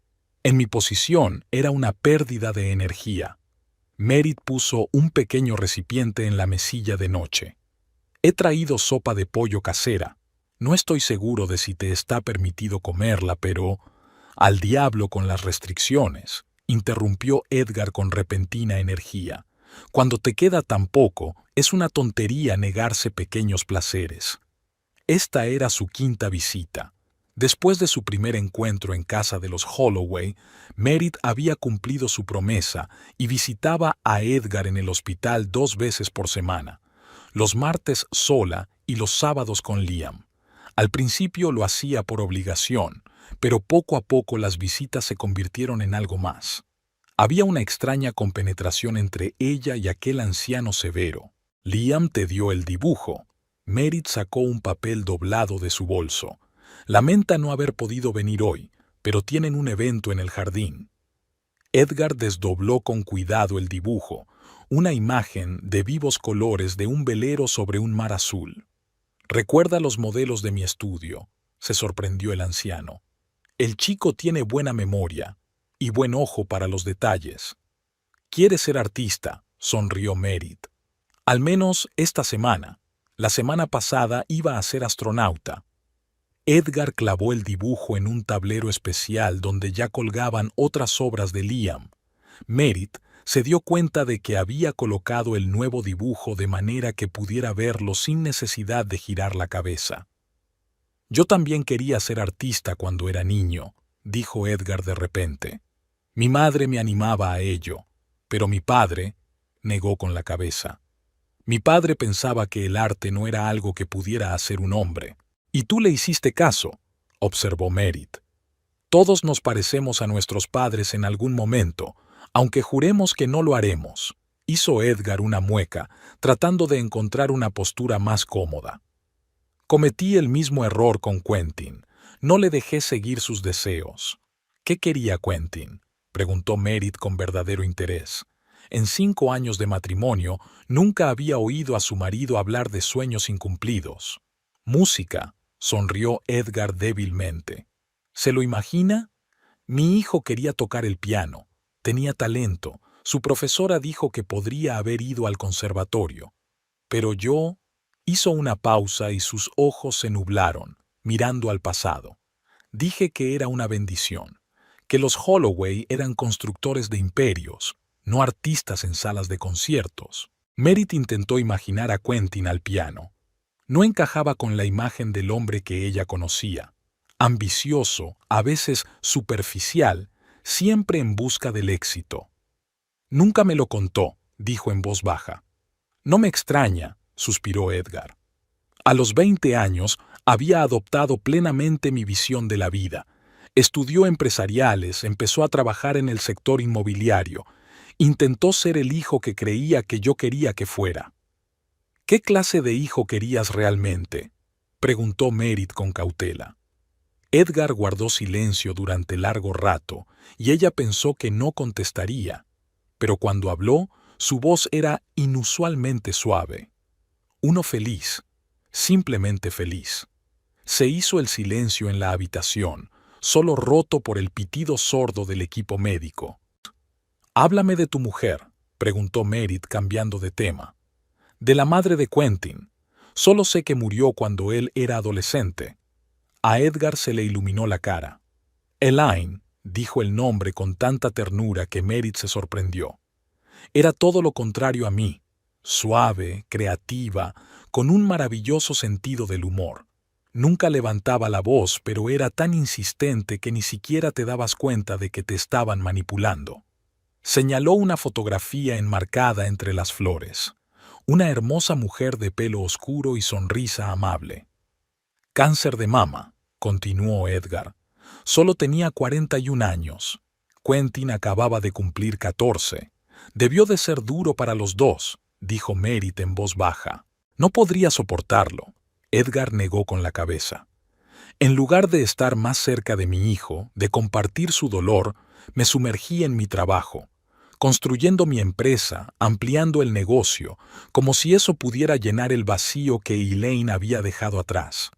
En mi posición era una pérdida de energía. Merritt puso un pequeño recipiente en la mesilla de noche. He traído sopa de pollo casera. No estoy seguro de si te está permitido comerla, pero... Al diablo con las restricciones, interrumpió Edgar con repentina energía. Cuando te queda tan poco, es una tontería negarse pequeños placeres. Esta era su quinta visita. Después de su primer encuentro en casa de los Holloway, Merritt había cumplido su promesa y visitaba a Edgar en el hospital 2 veces por semana, los martes sola y los sábados con Liam. Al principio lo hacía por obligación, pero poco a poco las visitas se convirtieron en algo más. Había una extraña compenetración entre ella y aquel anciano severo. Liam te dio el dibujo. Merritt sacó un papel doblado de su bolso. Lamenta no haber podido venir hoy, pero tienen un evento en el jardín. Edgar desdobló con cuidado el dibujo, una imagen de vivos colores de un velero sobre un mar azul. «Recuerda los modelos de mi estudio», se sorprendió el anciano. «El chico tiene buena memoria y buen ojo para los detalles». «Quiere ser artista», sonrió Merritt. «Al menos esta semana. La semana pasada iba a ser astronauta». Edgar clavó el dibujo en un tablero especial donde ya colgaban otras obras de Liam. Merritt se dio cuenta de que había colocado el nuevo dibujo de manera que pudiera verlo sin necesidad de girar la cabeza. «Yo también quería ser artista cuando era niño», dijo Edgar de repente. «Mi madre me animaba a ello, pero mi padre», negó con la cabeza. «Mi padre pensaba que el arte no era algo que pudiera hacer un hombre». «Y tú le hiciste caso», observó Merritt. «Todos nos parecemos a nuestros padres en algún momento, aunque juremos que no lo haremos», hizo Edgar una mueca, tratando de encontrar una postura más cómoda. «Cometí el mismo error con Quentin. No le dejé seguir sus deseos». «¿Qué quería Quentin?», preguntó Merritt con verdadero interés. En 5 años de matrimonio nunca había oído a su marido hablar de sueños incumplidos. «Música», sonrió Edgar débilmente. «¿Se lo imagina? Mi hijo quería tocar el piano. Tenía talento. Su profesora dijo que podría haber ido al conservatorio. Pero yo...» Hizo una pausa y sus ojos se nublaron, mirando al pasado. «Dije que era una bendición, que los Holloway eran constructores de imperios, no artistas en salas de conciertos». Merritt intentó imaginar a Quentin al piano. No encajaba con la imagen del hombre que ella conocía. Ambicioso, a veces superficial, siempre en busca del éxito. «Nunca me lo contó», dijo en voz baja. «No me extraña», suspiró Edgar. «A los 20 años había adoptado plenamente mi visión de la vida. Estudió empresariales, empezó a trabajar en el sector inmobiliario. Intentó ser el hijo que creía que yo quería que fuera». «¿Qué clase de hijo querías realmente?», preguntó Merritt con cautela. Edgar guardó silencio durante largo rato y ella pensó que no contestaría, pero cuando habló, su voz era inusualmente suave. «Uno feliz, simplemente feliz». Se hizo el silencio en la habitación, solo roto por el pitido sordo del equipo médico. «Háblame de tu mujer», preguntó Merritt cambiando de tema. «De la madre de Quentin. Solo sé que murió cuando él era adolescente». A Edgar se le iluminó la cara. «Elaine», dijo el nombre con tanta ternura que Merritt se sorprendió. «Era todo lo contrario a mí, suave, creativa, con un maravilloso sentido del humor. Nunca levantaba la voz, pero era tan insistente que ni siquiera te dabas cuenta de que te estaban manipulando». Señaló una fotografía enmarcada entre las flores. Una hermosa mujer de pelo oscuro y sonrisa amable. «Cáncer de mama», continuó Edgar. «Solo tenía 41 años. Quentin acababa de cumplir 14. Debió de ser duro para los dos», dijo Merritt en voz baja. «No podría soportarlo». Edgar negó con la cabeza. «En lugar de estar más cerca de mi hijo, de compartir su dolor, me sumergí en mi trabajo, construyendo mi empresa, ampliando el negocio, como si eso pudiera llenar el vacío que Elaine había dejado atrás.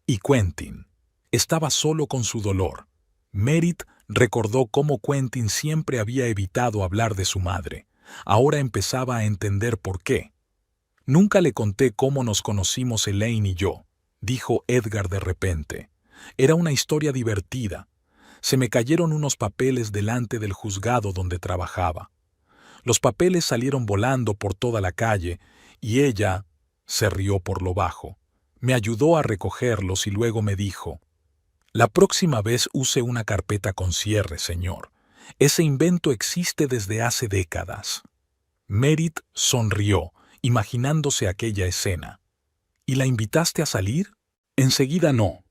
Y Quentin estaba solo con su dolor». Merritt recordó cómo Quentin siempre había evitado hablar de su madre, Ahora empezaba a entender por qué. Nunca le conté cómo nos conocimos Elaine y yo, dijo Edgar de repente. Era una historia divertida. Se me cayeron unos papeles delante del juzgado donde trabajaba. Los papeles salieron volando por toda la calle y ella se rió por lo bajo. Me ayudó a recogerlos y luego me dijo: «La próxima vez use una carpeta con cierre, señor. Ese invento existe desde hace décadas». Merit sonrió, imaginándose aquella escena. «¿Y la invitaste a salir?» «Enseguida no».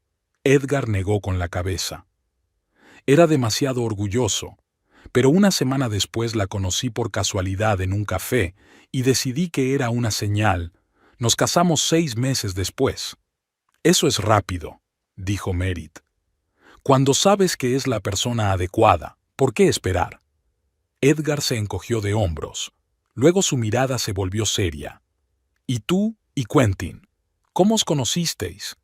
Edgar negó con la cabeza. Era demasiado orgulloso, pero una semana después la conocí por casualidad en un café y decidí que era una señal. Nos casamos 6 meses después. «Eso es rápido», dijo Merit. «Cuando sabes que es la persona adecuada, ¿por qué esperar?» Edgar se encogió de hombros. Luego su mirada se volvió seria. «¿Y tú y Quentin? ¿Cómo os conocisteis?»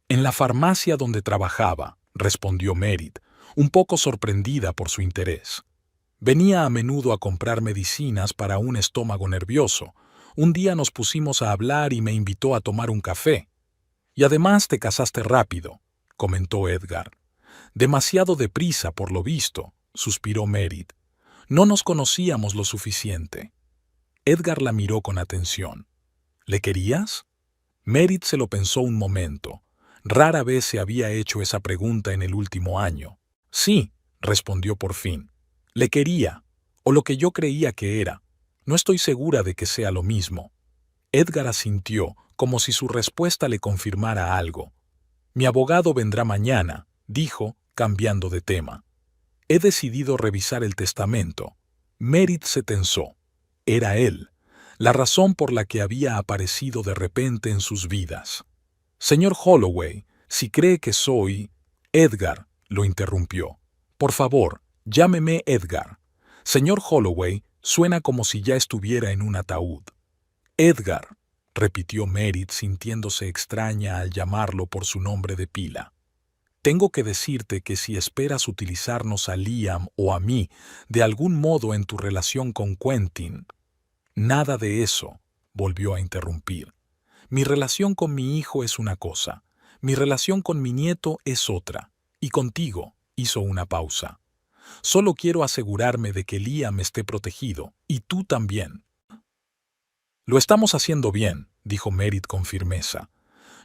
«En la farmacia donde trabajaba», respondió Merit, un poco sorprendida por su interés. «Venía a menudo a comprar medicinas para un estómago nervioso. Un día nos pusimos a hablar y me invitó a tomar un café. Y además te casaste rápido», comentó Edgar. «Demasiado deprisa, por lo visto», suspiró Merit. «No nos conocíamos lo suficiente». Edgar la miró con atención. «¿Le querías?» Merit se lo pensó un momento. Rara vez se había hecho esa pregunta en el último año. «Sí», respondió por fin. «Le quería, o lo que yo creía que era. No estoy segura de que sea lo mismo». Edgar asintió, como si su respuesta le confirmara algo. «Mi abogado vendrá mañana», dijo, cambiando de tema. «He decidido revisar el testamento». Merit se tensó. Era él, la razón por la que había aparecido de repente en sus vidas. «Señor Holloway, si cree que soy...» Edgar lo interrumpió. «Por favor, llámeme Edgar. Señor Holloway suena como si ya estuviera en un ataúd». «Edgar», repitió Merit sintiéndose extraña al llamarlo por su nombre de pila. «Tengo que decirte que si esperas utilizarnos a Liam o a mí de algún modo en tu relación con Quentin...» «Nada de eso», volvió a interrumpir. «Mi relación con mi hijo es una cosa, mi relación con mi nieto es otra, y contigo», hizo una pausa. «Solo quiero asegurarme de que Liam esté protegido, y tú también». «Lo estamos haciendo bien», dijo Merit con firmeza.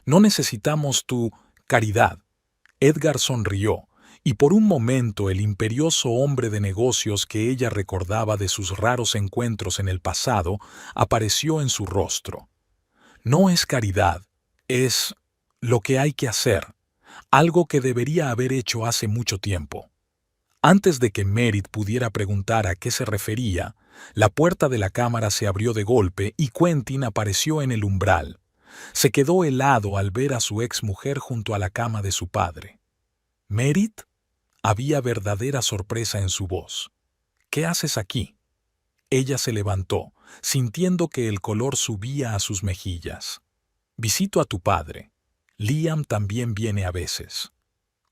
«No necesitamos tu caridad». Edgar sonrió, y por un momento el imperioso hombre de negocios que ella recordaba de sus raros encuentros en el pasado apareció en su rostro. «No es caridad, es lo que hay que hacer, algo que debería haber hecho hace mucho tiempo». Antes de que Merit pudiera preguntar a qué se refería, la puerta de la cámara se abrió de golpe y Quentin apareció en el umbral. Se quedó helado al ver a su exmujer junto a la cama de su padre. «¿Merit?» Había verdadera sorpresa en su voz. «¿Qué haces aquí?» Ella se levantó, sintiendo que el color subía a sus mejillas. «Visito a tu padre. Liam también viene a veces».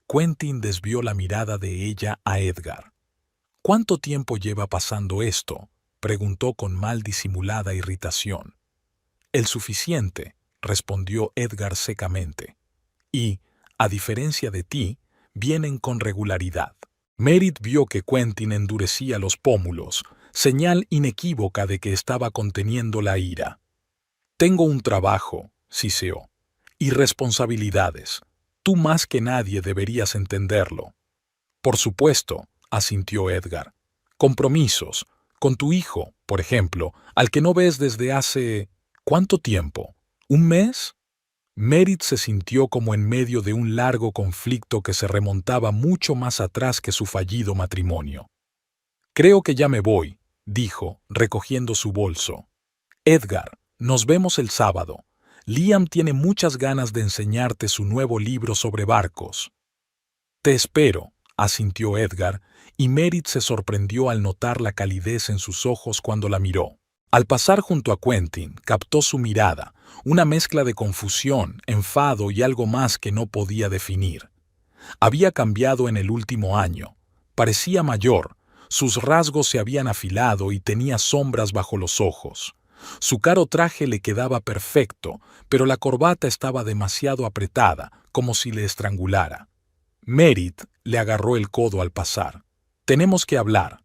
Quentin desvió la mirada de ella a Edgar. «¿Cuánto tiempo lleva pasando esto?», preguntó con mal disimulada irritación. «El suficiente», respondió Edgar secamente. «Y, a diferencia de ti, vienen con regularidad». Merit vio que Quentin endurecía los pómulos, señal inequívoca de que estaba conteniendo la ira. «Tengo un trabajo», siseó, «y responsabilidades. Tú más que nadie deberías entenderlo». «Por supuesto», asintió Edgar. «Compromisos, con tu hijo, por ejemplo, al que no ves desde hace... ¿cuánto tiempo? ¿Un mes?» Merit se sintió como en medio de un largo conflicto que se remontaba mucho más atrás que su fallido matrimonio. «Creo que ya me voy», dijo, recogiendo su bolso. «Edgar, nos vemos el sábado. Liam tiene muchas ganas de enseñarte su nuevo libro sobre barcos». «Te espero», asintió Edgar, y Merit se sorprendió al notar la calidez en sus ojos cuando la miró. Al pasar junto a Quentin, captó su mirada, una mezcla de confusión, enfado y algo más que no podía definir. Había cambiado en el último año. Parecía mayor, Sus rasgos se habían afilado y tenía sombras bajo los ojos. Su caro traje le quedaba perfecto, pero la corbata estaba demasiado apretada, como si le estrangulara. Merit le agarró el codo al pasar. «Tenemos que hablar».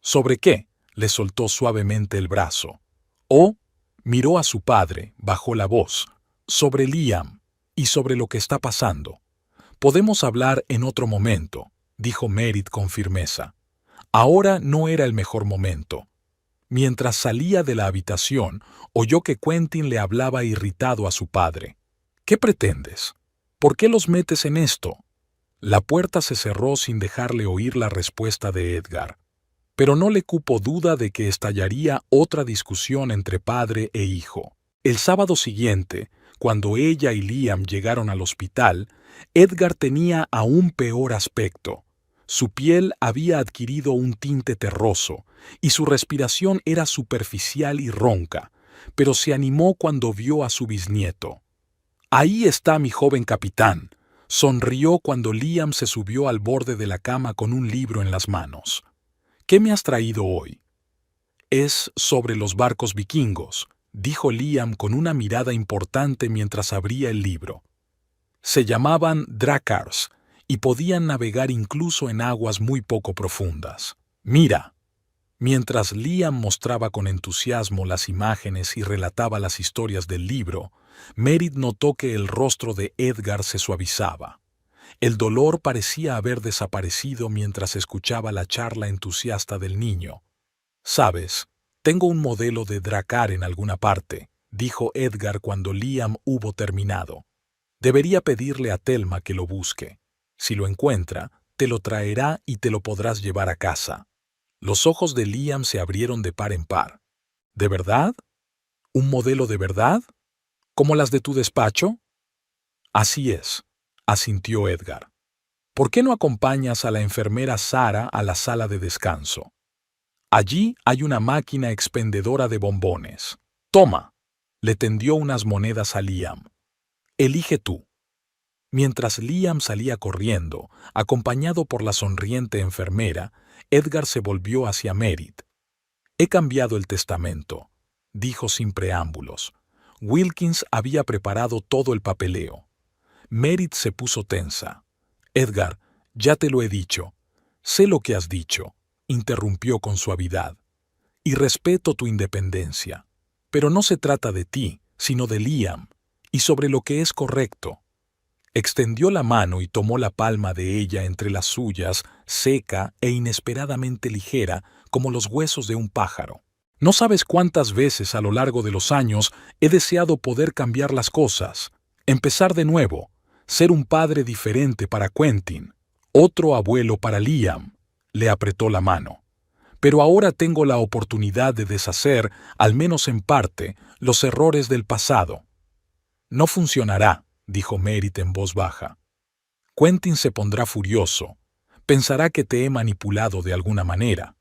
«¿Sobre qué?», le soltó suavemente el brazo. «Oh», miró a su padre, bajó la voz. «Sobre Liam y sobre lo que está pasando». «Podemos hablar en otro momento», dijo Merit con firmeza. Ahora no era el mejor momento. Mientras salía de la habitación, oyó que Quentin le hablaba irritado a su padre. «¿Qué pretendes? ¿Por qué los metes en esto?». La puerta se cerró sin dejarle oír la respuesta de Edgar. Pero no le cupo duda de que estallaría otra discusión entre padre e hijo. El sábado siguiente, cuando ella y Liam llegaron al hospital, Edgar tenía aún peor aspecto. Su piel había adquirido un tinte terroso y su respiración era superficial y ronca, pero se animó cuando vio a su bisnieto. «Ahí está mi joven capitán», sonrió cuando Liam se subió al borde de la cama con un libro en las manos. «¿Qué me has traído hoy?». «Es sobre los barcos vikingos», dijo Liam con una mirada importante mientras abría el libro. Se llamaban Drakars y podían navegar incluso en aguas muy poco profundas. «Mira». Mientras Liam mostraba con entusiasmo las imágenes y relataba las historias del libro, Merit notó que el rostro de Edgar se suavizaba. El dolor parecía haber desaparecido mientras escuchaba la charla entusiasta del niño. «Sabes, tengo un modelo de Drakkar en alguna parte», dijo Edgar cuando Liam hubo terminado. «Debería pedirle a Thelma que lo busque. Si lo encuentra, te lo traerá y te lo podrás llevar a casa». Los ojos de Liam se abrieron de par en par. «¿De verdad? ¿Un modelo de verdad? ¿Como las de tu despacho?». «Así es», asintió Edgar. «¿Por qué no acompañas a la enfermera Sara a la sala de descanso? Allí hay una máquina expendedora de bombones. Toma». Le tendió unas monedas a Liam. «Elige tú». Mientras Liam salía corriendo, acompañado por la sonriente enfermera, Edgar se volvió hacia Merit. «He cambiado el testamento», dijo sin preámbulos. Wilkins había preparado todo el papeleo. Merit se puso tensa. «Edgar, ya te lo he dicho». «Sé lo que has dicho», interrumpió con suavidad. «Y respeto tu independencia. Pero no se trata de ti, sino de Liam, y sobre lo que es correcto». Extendió la mano y tomó la palma de ella entre las suyas, seca e inesperadamente ligera como los huesos de un pájaro. «No sabes cuántas veces a lo largo de los años he deseado poder cambiar las cosas, empezar de nuevo, ser un padre diferente para Quentin, otro abuelo para Liam». Le apretó la mano. «Pero ahora tengo la oportunidad de deshacer, al menos en parte, los errores del pasado». «No funcionará», dijo Merit en voz baja. «Quentin se pondrá furioso. Pensará que te he manipulado de alguna manera».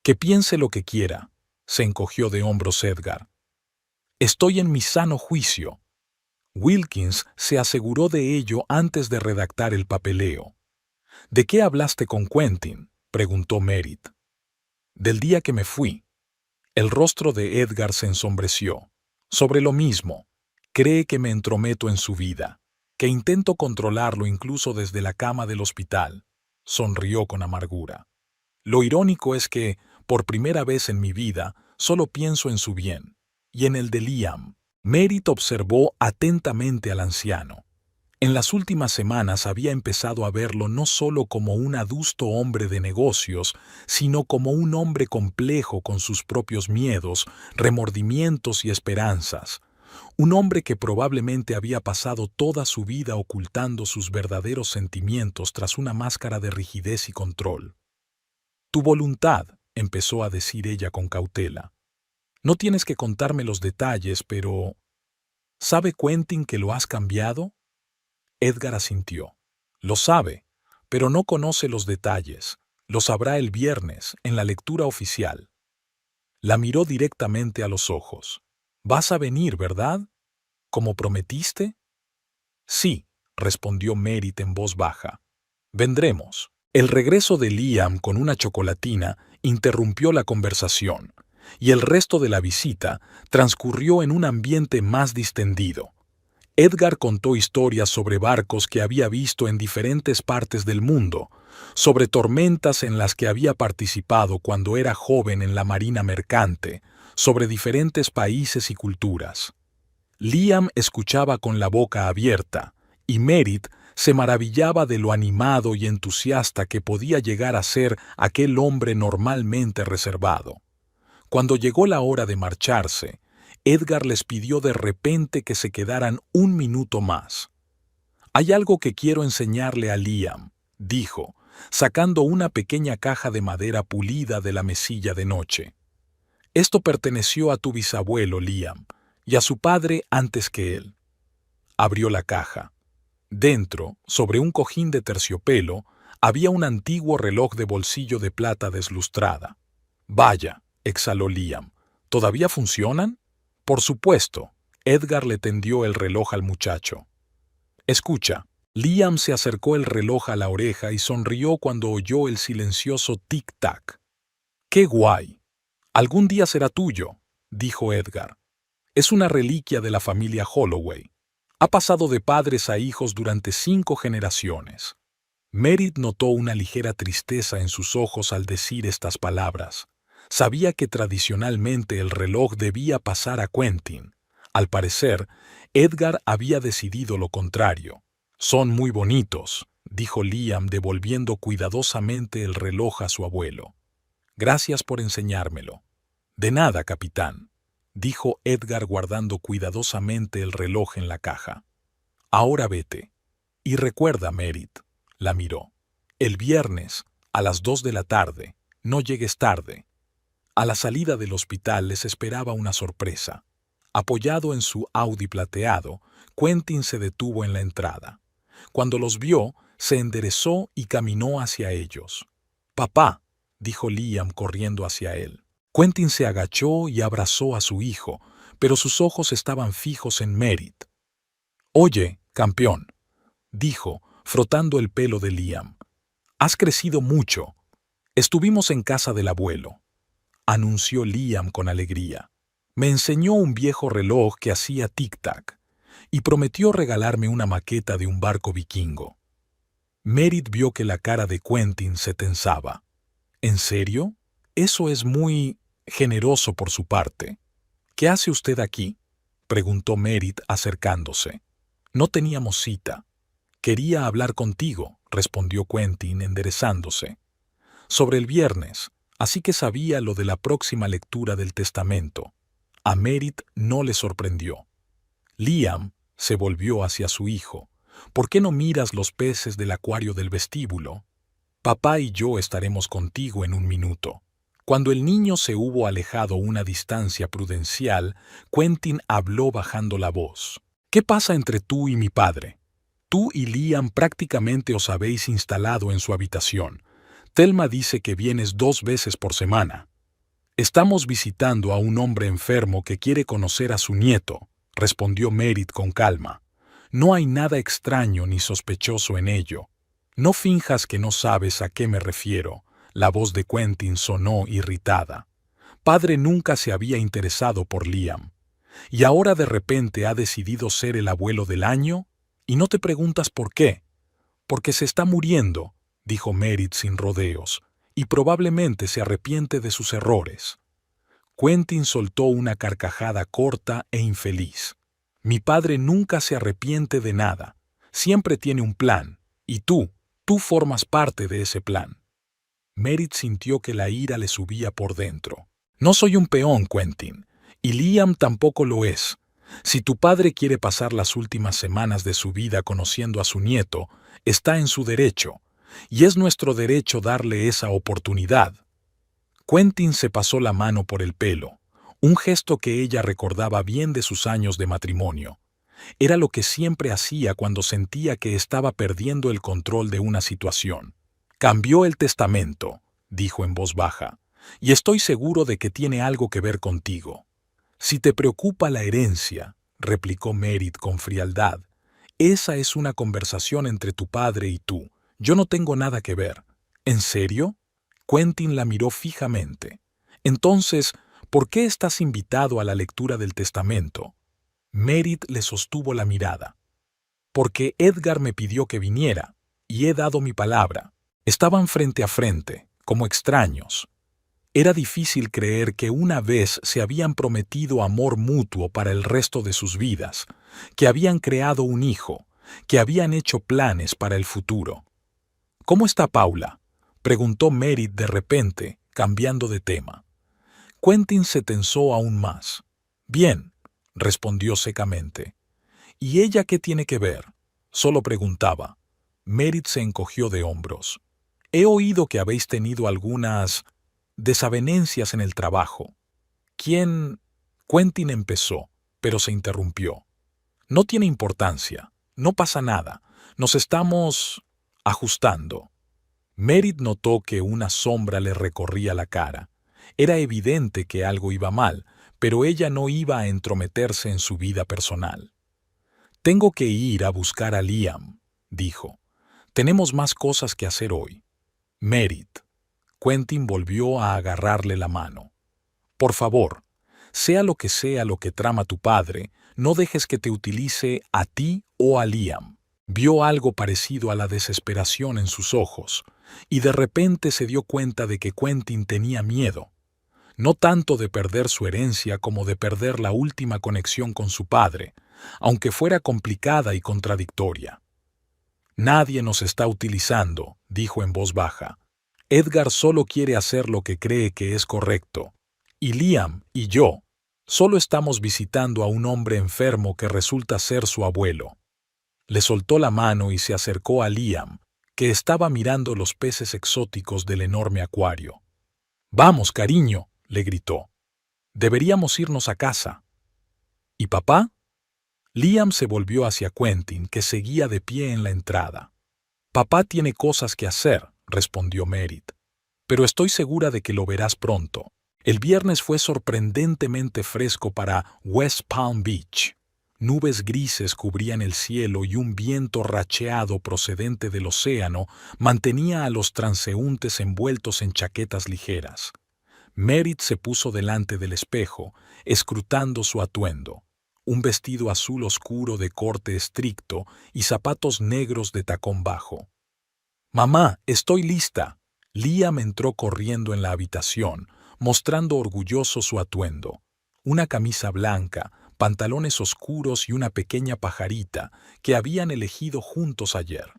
«Que piense lo que quiera», se encogió de hombros Edgar. «Estoy en mi sano juicio». Wilkins se aseguró de ello antes de redactar el papeleo. «¿De qué hablaste con Quentin?», preguntó Merit. «Del día que me fui». El rostro de Edgar se ensombreció. «Sobre lo mismo. Cree que me entrometo en su vida, que intento controlarlo incluso desde la cama del hospital». Sonrió con amargura. «Lo irónico es que, por primera vez en mi vida, solo pienso en su bien, y en el de Liam». Merit observó atentamente al anciano. En las últimas semanas había empezado a verlo no solo como un adusto hombre de negocios, sino como un hombre complejo con sus propios miedos, remordimientos y esperanzas. Un hombre que probablemente había pasado toda su vida ocultando sus verdaderos sentimientos tras una máscara de rigidez y control. «Tu voluntad», empezó a decir ella con cautela. «No tienes que contarme los detalles, pero... ¿sabe Quentin que lo has cambiado?». Edgar asintió. «Lo sabe, pero no conoce los detalles. Lo sabrá el viernes, en la lectura oficial». La miró directamente a los ojos. «Vas a venir, ¿verdad? ¿Como prometiste?». «Sí», respondió Merit en voz baja. «Vendremos». El regreso de Liam con una chocolatina interrumpió la conversación, y el resto de la visita transcurrió en un ambiente más distendido. Edgar contó historias sobre barcos que había visto en diferentes partes del mundo, sobre tormentas en las que había participado cuando era joven en la marina mercante, sobre diferentes países y culturas. Liam escuchaba con la boca abierta, y Merritt se maravillaba de lo animado y entusiasta que podía llegar a ser aquel hombre normalmente reservado. Cuando llegó la hora de marcharse, Edgar les pidió de repente que se quedaran un minuto más. «Hay algo que quiero enseñarle a Liam», dijo, sacando una pequeña caja de madera pulida de la mesilla de noche. «Esto perteneció a tu bisabuelo, Liam, y a su padre antes que él». Abrió la caja. Dentro, sobre un cojín de terciopelo, había un antiguo reloj de bolsillo de plata deslustrada. «Vaya», exhaló Liam, «¿todavía funcionan?» «Por supuesto». Edgar le tendió el reloj al muchacho. «Escucha». Liam se acercó el reloj a la oreja y sonrió cuando oyó el silencioso tic-tac. «¡Qué guay! Algún día será tuyo», dijo Edgar. «Es una reliquia de la familia Holloway. Ha pasado de padres a hijos durante 5 generaciones». Merritt notó una ligera tristeza en sus ojos al decir estas palabras. Sabía que tradicionalmente el reloj debía pasar a Quentin. Al parecer, Edgar había decidido lo contrario. «Son muy bonitos», dijo Liam devolviendo cuidadosamente el reloj a su abuelo. «Gracias por enseñármelo». «De nada, capitán», dijo Edgar guardando cuidadosamente el reloj en la caja. «Ahora vete. Y recuerda, Merritt», la miró, «el viernes, a las 2 de la tarde, no llegues tarde». A la salida del hospital les esperaba una sorpresa. Apoyado en su Audi plateado, Quentin se detuvo en la entrada. Cuando los vio, se enderezó y caminó hacia ellos. «Papá», dijo Liam corriendo hacia él. Quentin se agachó y abrazó a su hijo, pero sus ojos estaban fijos en Merritt. «Oye, campeón», dijo, frotando el pelo de Liam. «Has crecido mucho. Estuvimos en casa del abuelo», anunció Liam con alegría. «Me enseñó un viejo reloj que hacía tic-tac y prometió regalarme una maqueta de un barco vikingo». Merritt vio que la cara de Quentin se tensaba. «¿En serio? Eso es muy generoso por su parte». «¿Qué hace usted aquí?», preguntó Merritt acercándose. «No teníamos cita». «Quería hablar contigo», respondió Quentin enderezándose. «Sobre el viernes, así que sabía lo de la próxima lectura del testamento». A Merritt no le sorprendió. Liam se volvió hacia su hijo. «¿Por qué no miras los peces del acuario del vestíbulo? Papá y yo estaremos contigo en un minuto». Cuando el niño se hubo alejado una distancia prudencial, Quentin habló bajando la voz. «¿Qué pasa entre tú y mi padre? Tú y Liam prácticamente os habéis instalado en su habitación. Thelma dice que vienes 2 veces por semana». «Estamos visitando a un hombre enfermo que quiere conocer a su nieto», respondió Merritt con calma. «No hay nada extraño ni sospechoso en ello. No finjas que no sabes a qué me refiero». La voz de Quentin sonó irritada. Padre nunca se había interesado por Liam. ¿Y ahora de repente ha decidido ser el abuelo del año? ¿Y no te preguntas por qué?» «Porque se está muriendo», dijo Merritt sin rodeos, «y probablemente se arrepiente de sus errores». Quentin soltó una carcajada corta e infeliz. «Mi padre nunca se arrepiente de nada. Siempre tiene un plan, y tú formas parte de ese plan». Merritt sintió que la ira le subía por dentro. «No soy un peón, Quentin, y Liam tampoco lo es. Si tu padre quiere pasar las últimas semanas de su vida conociendo a su nieto, está en su derecho, y es nuestro derecho darle esa oportunidad». Quentin se pasó la mano por el pelo, un gesto que ella recordaba bien de sus años de matrimonio. Era lo que siempre hacía cuando sentía que estaba perdiendo el control de una situación. «Cambió el testamento», dijo en voz baja, «y estoy seguro de que tiene algo que ver contigo». «Si te preocupa la herencia», replicó Merritt con frialdad, «esa es una conversación entre tu padre y tú. Yo no tengo nada que ver». ¿En serio? Quentin la miró fijamente. Entonces, ¿por qué estás invitado a la lectura del testamento? Merritt le sostuvo la mirada. Porque Edgar me pidió que viniera, y he dado mi palabra. Estaban frente a frente, como extraños. Era difícil creer que una vez se habían prometido amor mutuo para el resto de sus vidas, que habían creado un hijo, que habían hecho planes para el futuro. ¿Cómo está Paula?, preguntó Merritt de repente, cambiando de tema. Quentin se tensó aún más. Bien, respondió secamente. ¿Y ella qué tiene que ver? Solo preguntaba. Merritt se encogió de hombros. He oído que habéis tenido algunas desavenencias en el trabajo. ¿Quién? Quentin empezó, pero se interrumpió. No tiene importancia. No pasa nada. Nos estamos ajustando. Merritt notó que una sombra le recorría la cara. Era evidente que algo iba mal, pero ella no iba a entrometerse en su vida personal. Tengo que ir a buscar a Liam, dijo. Tenemos más cosas que hacer hoy. Merritt. Quentin volvió a agarrarle la mano. Por favor, sea lo que trama tu padre, no dejes que te utilice a ti o a Liam. Vio algo parecido a la desesperación en sus ojos, y de repente se dio cuenta de que Quentin tenía miedo, no tanto de perder su herencia como de perder la última conexión con su padre, aunque fuera complicada y contradictoria. Nadie nos está utilizando, dijo en voz baja. Edgar solo quiere hacer lo que cree que es correcto. Y Liam y yo solo estamos visitando a un hombre enfermo que resulta ser su abuelo. Le soltó la mano y se acercó a Liam, que estaba mirando los peces exóticos del enorme acuario. «Vamos, cariño», le gritó. «Deberíamos irnos a casa». «¿Y papá?» Liam se volvió hacia Quentin, que seguía de pie en la entrada. «Papá tiene cosas que hacer», respondió Merritt. «Pero estoy segura de que lo verás pronto. El viernes fue sorprendentemente fresco para West Palm Beach. Nubes grises cubrían el cielo y un viento racheado procedente del océano mantenía a los transeúntes envueltos en chaquetas ligeras. Merritt se puso delante del espejo, escrutando su atuendo. Un vestido azul oscuro de corte estricto y zapatos negros de tacón bajo. «Mamá, estoy lista». Liam entró corriendo en la habitación, mostrando orgulloso su atuendo. Una camisa blanca, pantalones oscuros y una pequeña pajarita que habían elegido juntos ayer.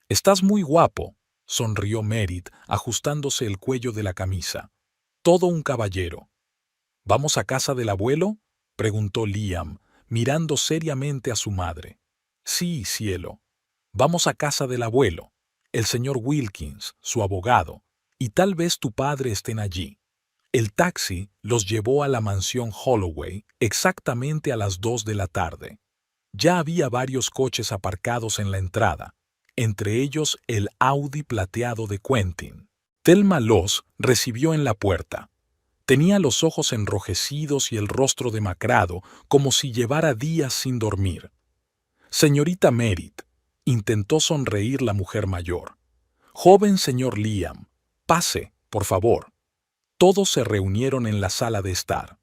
«Estás muy guapo», sonrió Merritt, ajustándose el cuello de la camisa. «Todo un caballero». «¿Vamos a casa del abuelo?», preguntó Liam, mirando seriamente a su madre. «Sí, cielo. Vamos a casa del abuelo, el señor Wilkins, su abogado, y tal vez tu padre estén allí». El taxi los llevó a la mansión Holloway exactamente a las 2 de la tarde. Ya había varios coches aparcados en la entrada, entre ellos el Audi plateado de Quentin. Thelma los recibió en la puerta. Tenía los ojos enrojecidos y el rostro demacrado, como si llevara días sin dormir. «Señorita Merritt», intentó sonreír la mujer mayor. «Joven señor Liam, pase, por favor». Todos se reunieron en la sala de estar.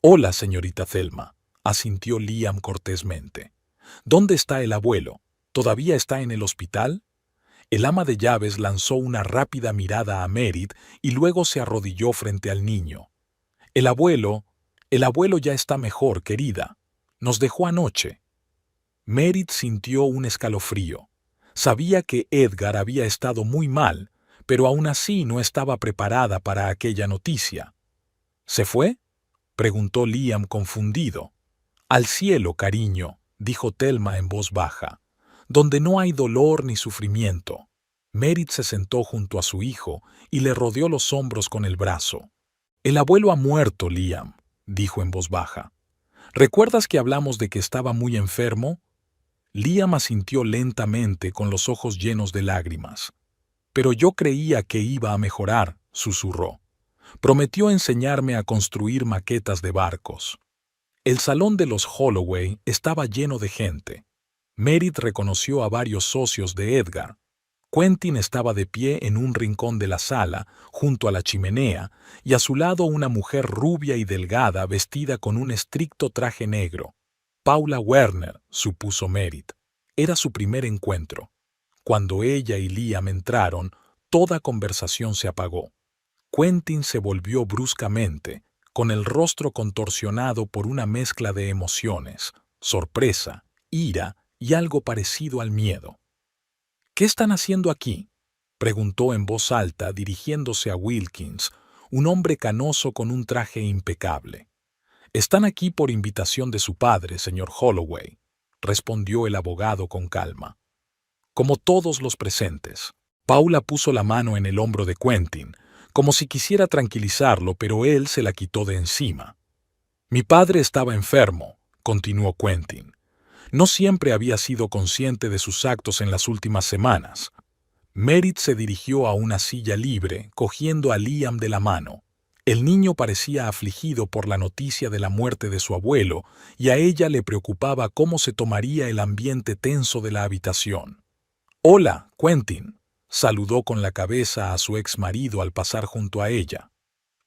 «Hola, señorita Thelma», asintió Liam cortésmente. «¿Dónde está el abuelo? ¿Todavía está en el hospital?» El ama de llaves lanzó una rápida mirada a Merritt y luego se arrodilló frente al niño. El abuelo ya está mejor, querida. Nos dejó anoche». Merritt sintió un escalofrío. Sabía que Edgar había estado muy mal, pero aún así no estaba preparada para aquella noticia. «¿Se fue?», preguntó Liam confundido. «Al cielo, cariño», dijo Thelma en voz baja, «donde no hay dolor ni sufrimiento». Merritt se sentó junto a su hijo y le rodeó los hombros con el brazo. «El abuelo ha muerto, Liam», dijo en voz baja. «¿Recuerdas que hablamos de que estaba muy enfermo?» Liam asintió lentamente con los ojos llenos de lágrimas. «Pero yo creía que iba a mejorar», susurró. «Prometió enseñarme a construir maquetas de barcos». El salón de los Holloway estaba lleno de gente. Merritt reconoció a varios socios de Edgar. Quentin estaba de pie en un rincón de la sala, junto a la chimenea, y a su lado una mujer rubia y delgada vestida con un estricto traje negro. Paula Werner, supuso Merritt. Era su primer encuentro. Cuando ella y Liam entraron, toda conversación se apagó. Quentin se volvió bruscamente, con el rostro contorsionado por una mezcla de emociones, sorpresa, ira y algo parecido al miedo. «¿Qué están haciendo aquí?», preguntó en voz alta dirigiéndose a Wilkins, un hombre canoso con un traje impecable. «Están aquí por invitación de su padre, señor Holloway», respondió el abogado con calma. «Como todos los presentes». Paula puso la mano en el hombro de Quentin, como si quisiera tranquilizarlo, pero él se la quitó de encima. «Mi padre estaba enfermo», continuó Quentin. «No siempre había sido consciente de sus actos en las últimas semanas». Merritt se dirigió a una silla libre, cogiendo a Liam de la mano. El niño parecía afligido por la noticia de la muerte de su abuelo, y a ella le preocupaba cómo se tomaría el ambiente tenso de la habitación. «Hola, Quentin», saludó con la cabeza a su ex marido al pasar junto a ella.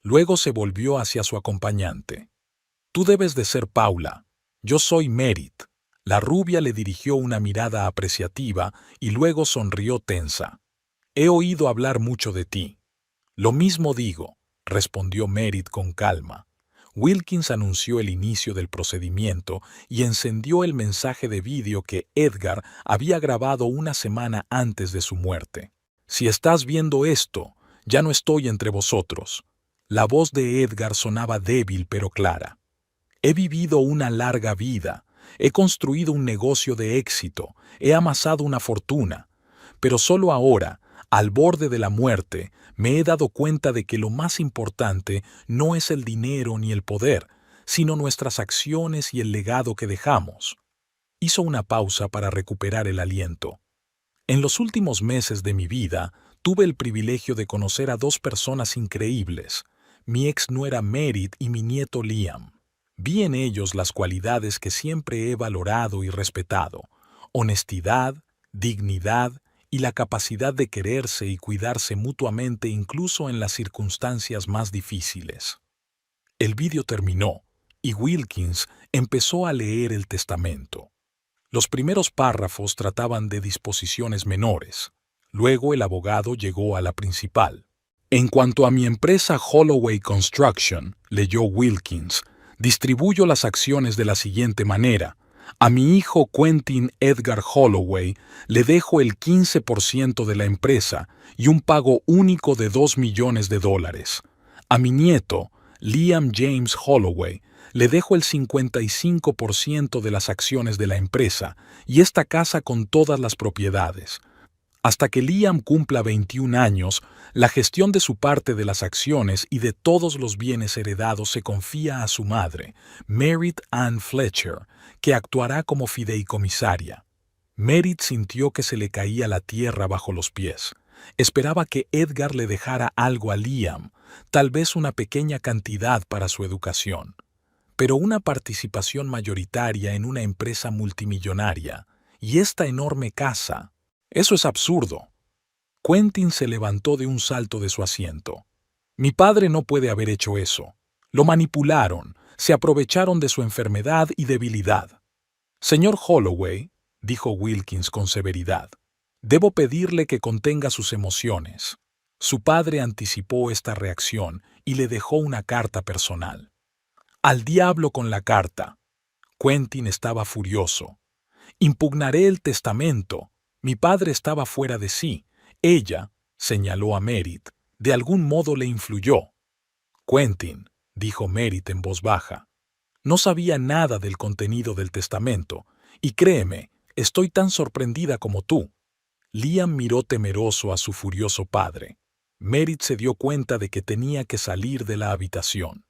Luego se volvió hacia su acompañante. «Tú debes de ser Paula. Yo soy Merritt». La rubia le dirigió una mirada apreciativa y luego sonrió tensa. «He oído hablar mucho de ti». «Lo mismo digo», respondió Merritt con calma. Wilkins anunció el inicio del procedimiento y encendió el mensaje de vídeo que Edgar había grabado una semana antes de su muerte. «Si estás viendo esto, ya no estoy entre vosotros». La voz de Edgar sonaba débil pero clara. «He vivido una larga vida. He construido un negocio de éxito, he amasado una fortuna, pero solo ahora, al borde de la muerte, me he dado cuenta de que lo más importante no es el dinero ni el poder, sino nuestras acciones y el legado que dejamos». Hizo una pausa para recuperar el aliento. «En los últimos meses de mi vida, tuve el privilegio de conocer a dos personas increíbles, mi ex nuera Merritt y mi nieto Liam. Vi en ellos las cualidades que siempre he valorado y respetado: honestidad, dignidad y la capacidad de quererse y cuidarse mutuamente incluso en las circunstancias más difíciles». El vídeo terminó y Wilkins empezó a leer el testamento. Los primeros párrafos trataban de disposiciones menores. Luego el abogado llegó a la principal. «En cuanto a mi empresa Holloway Construction», leyó Wilkins, «distribuyo las acciones de la siguiente manera. A mi hijo Quentin Edgar Holloway le dejo el 15% de la empresa y un pago único de $2 millones. A mi nieto, Liam James Holloway, le dejo el 55% de las acciones de la empresa y esta casa con todas las propiedades. Hasta que Liam cumpla 21 años, la gestión de su parte de las acciones y de todos los bienes heredados se confía a su madre, Merritt Ann Fletcher, que actuará como fideicomisaria». Merritt sintió que se le caía la tierra bajo los pies. Esperaba que Edgar le dejara algo a Liam, tal vez una pequeña cantidad para su educación. Pero una participación mayoritaria en una empresa multimillonaria y esta enorme casa... «Eso es absurdo». Quentin se levantó de un salto de su asiento. «Mi padre no puede haber hecho eso. Lo manipularon, se aprovecharon de su enfermedad y debilidad». «Señor Holloway», dijo Wilkins con severidad, «debo pedirle que contenga sus emociones». Su padre anticipó esta reacción y le dejó una carta personal. «Al diablo con la carta». Quentin estaba furioso. «Impugnaré el testamento. Mi padre estaba fuera de sí. Ella», señaló a Merritt, «de algún modo le influyó». «Quentin», dijo Merritt en voz baja, «no sabía nada del contenido del testamento, y créeme, estoy tan sorprendida como tú». Liam miró temeroso a su furioso padre. Merritt se dio cuenta de que tenía que salir de la habitación.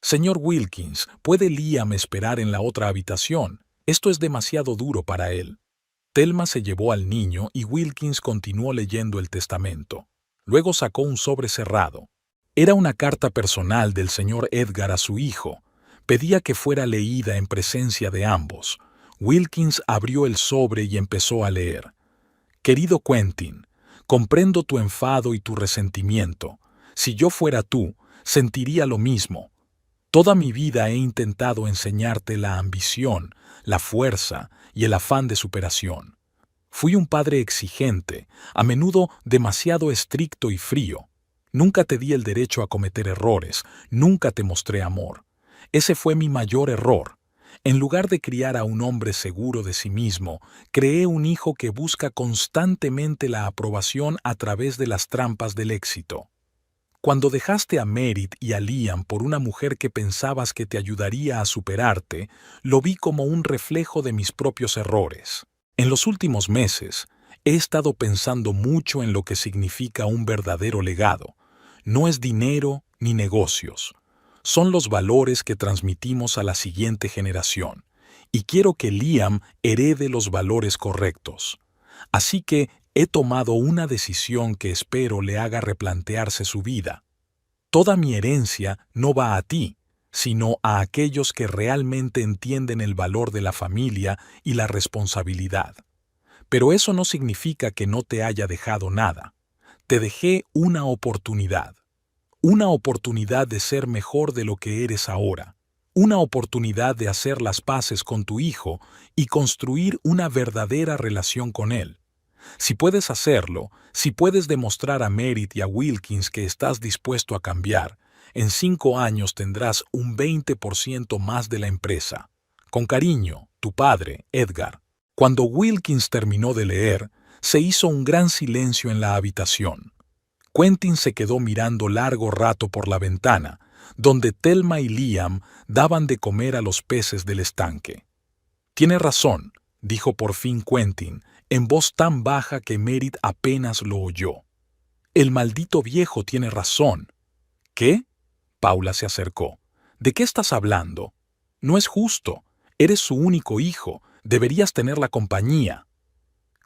«Señor Wilkins, ¿puede Liam esperar en la otra habitación? Esto es demasiado duro para él». Thelma se llevó al niño y Wilkins continuó leyendo el testamento. Luego sacó un sobre cerrado. Era una carta personal del señor Edgar a su hijo. Pedía que fuera leída en presencia de ambos. Wilkins abrió el sobre y empezó a leer. «Querido Quentin, Comprendo tu enfado y tu resentimiento. Si yo fuera tú, sentiría lo mismo. Toda mi vida he intentado enseñarte la ambición, la fuerza y el afán de superación. Fui un padre exigente, a menudo demasiado estricto y frío. Nunca te di el derecho a cometer errores, nunca te mostré amor. Ese fue mi mayor error. En lugar de criar a un hombre seguro de sí mismo, creé un hijo que busca constantemente la aprobación a través de las trampas del éxito. Cuando dejaste a Merit y a Liam por una mujer que pensabas que te ayudaría a superarte, lo vi como un reflejo de mis propios errores. En los últimos meses, he estado pensando mucho en lo que significa un verdadero legado. No es dinero ni negocios. Son los valores que transmitimos a la siguiente generación. Y quiero que Liam herede los valores correctos. Así que he tomado una decisión que espero le haga replantearse su vida. Toda mi herencia no va a ti, sino a aquellos que realmente entienden el valor de la familia y la responsabilidad. Pero eso no significa que no te haya dejado nada. Te dejé una oportunidad de ser mejor de lo que eres ahora, una oportunidad de hacer las paces con tu hijo y construir una verdadera relación con él. Si puedes hacerlo, si puedes demostrar a Merit y a Wilkins que estás dispuesto a cambiar, en 5 años tendrás un 20% más de la empresa. Con cariño, tu padre, Edgar. Cuando Wilkins terminó de leer, se hizo un gran silencio en la habitación. Quentin se quedó mirando largo rato por la ventana, donde Thelma y Liam daban de comer a los peces del estanque. «Tiene razón», dijo por fin Quentin, en voz tan baja que Merit apenas lo oyó. «El maldito viejo tiene razón». «¿Qué?» Paula se acercó. «¿De qué estás hablando? No es justo. Eres su único hijo. Deberías tener la compañía».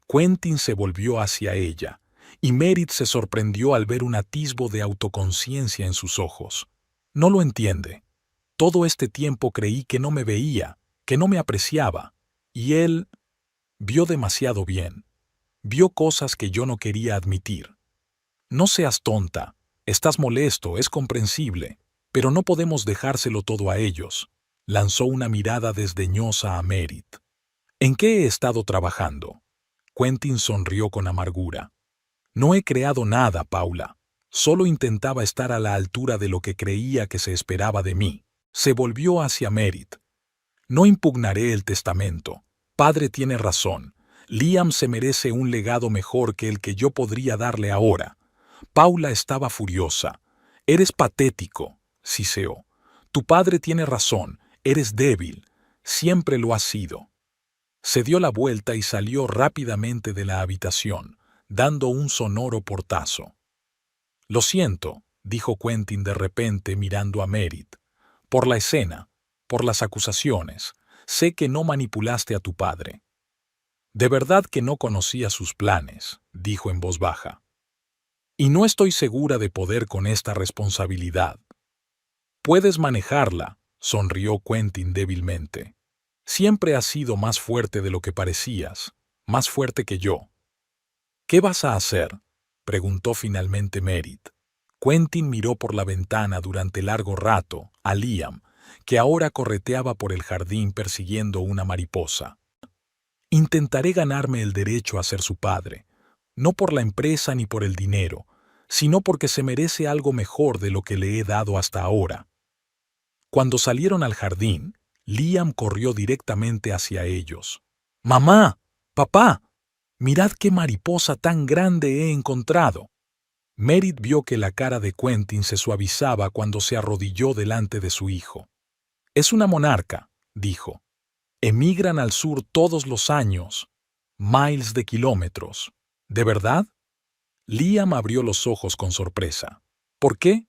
Quentin se volvió hacia ella, y Merit se sorprendió al ver un atisbo de autoconciencia en sus ojos. «No lo entiende. Todo este tiempo creí que no me veía, que no me apreciaba. Y él vio demasiado bien. Vio cosas que yo no quería admitir. No seas tonta. Estás molesto, es comprensible. Pero no podemos dejárselo todo a ellos». Lanzó una mirada desdeñosa a Merit. «¿En qué he estado trabajando?» Quentin sonrió con amargura. «No he creado nada, Paula. Solo intentaba estar a la altura de lo que creía que se esperaba de mí». Se volvió hacia Merit. «No impugnaré el testamento. Padre tiene razón. Liam se merece un legado mejor que el que yo podría darle ahora». Paula estaba furiosa. «Eres patético», siseó. «Tu padre tiene razón. Eres débil. Siempre lo has sido». Se dio la vuelta y salió rápidamente de la habitación, dando un sonoro portazo. «Lo siento», dijo Quentin de repente mirando a Merit. «Por la escena, por las acusaciones. Sé que no manipulaste a tu padre». «De verdad que no conocía sus planes», dijo en voz baja. «Y no estoy segura de poder con esta responsabilidad». «Puedes manejarla», sonrió Quentin débilmente. «Siempre has sido más fuerte de lo que parecías, más fuerte que yo». «¿Qué vas a hacer?», preguntó finalmente Merit. Quentin miró por la ventana durante largo rato a Liam, que ahora correteaba por el jardín persiguiendo una mariposa. «Intentaré ganarme el derecho a ser su padre, no por la empresa ni por el dinero, sino porque se merece algo mejor de lo que le he dado hasta ahora». Cuando salieron al jardín, Liam corrió directamente hacia ellos. «¡Mamá! ¡Papá! Mirad qué mariposa tan grande he encontrado». Merit vio que la cara de Quentin se suavizaba cuando se arrodilló delante de su hijo. «Es una monarca», dijo. «Emigran al sur todos los años, miles de kilómetros. ¿De verdad?». Liam abrió los ojos con sorpresa. «¿Por qué?».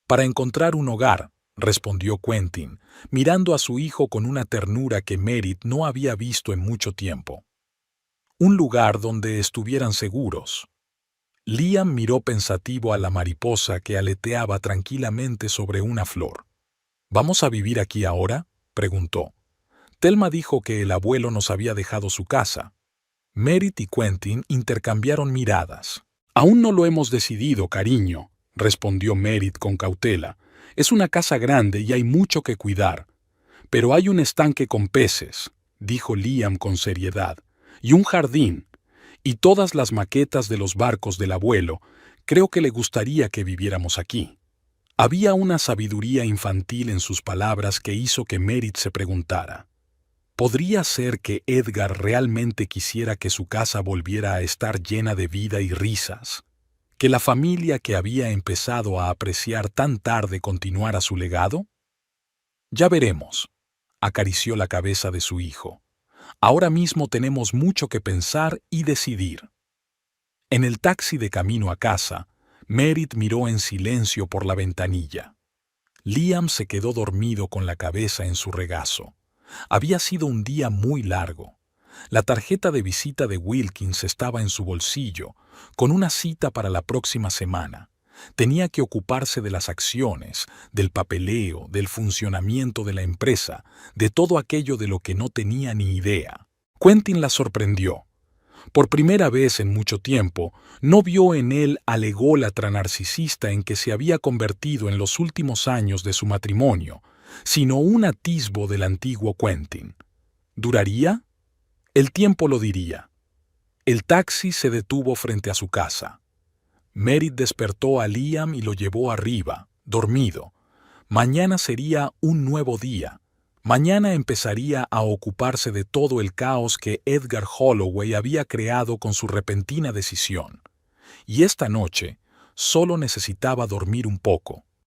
«Para encontrar un hogar», respondió Quentin, mirando a su hijo con una ternura que Merit no había visto en mucho tiempo. «Un lugar donde estuvieran seguros». Liam miró pensativo a la mariposa que aleteaba tranquilamente sobre una flor. «¿Vamos a vivir aquí ahora?», preguntó. «Thelma dijo que el abuelo nos había dejado su casa». Merit y Quentin intercambiaron miradas. Aún no lo hemos decidido, cariño, respondió Merit con cautela. Es una casa grande y hay mucho que cuidar. Pero hay un estanque con peces, dijo Liam con seriedad, y un jardín, y todas las maquetas de los barcos del abuelo. Creo que le gustaría que viviéramos aquí. Había una sabiduría infantil en sus palabras que hizo que Merit se preguntara: ¿podría ser que Edgar realmente quisiera que su casa volviera a estar llena de vida y risas? ¿Que la familia que había empezado a apreciar tan tarde continuara su legado? Ya veremos, acarició la cabeza de su hijo. Ahora mismo tenemos mucho que pensar y decidir. En el taxi de camino a casa, Merit miró en silencio por la ventanilla. Liam se quedó dormido con la cabeza en su regazo. Había sido un día muy largo. La tarjeta de visita de Wilkins estaba en su bolsillo, con una cita para la próxima semana. Tenía que ocuparse de las acciones, del papeleo, del funcionamiento de la empresa, de todo aquello de lo que no tenía ni idea. Quentin la sorprendió. Por primera vez en mucho tiempo, no vio en él al ególatra narcisista en que se había convertido en los últimos años de su matrimonio, sino un atisbo del antiguo Quentin. ¿Duraría? El tiempo lo diría. El taxi se detuvo frente a su casa. Merit despertó a Liam y lo llevó arriba, dormido. Mañana sería un nuevo día. Mañana empezaría a ocuparse de todo el caos que Edgar Holloway había creado con su repentina decisión. Y esta noche solo necesitaba dormir un poco.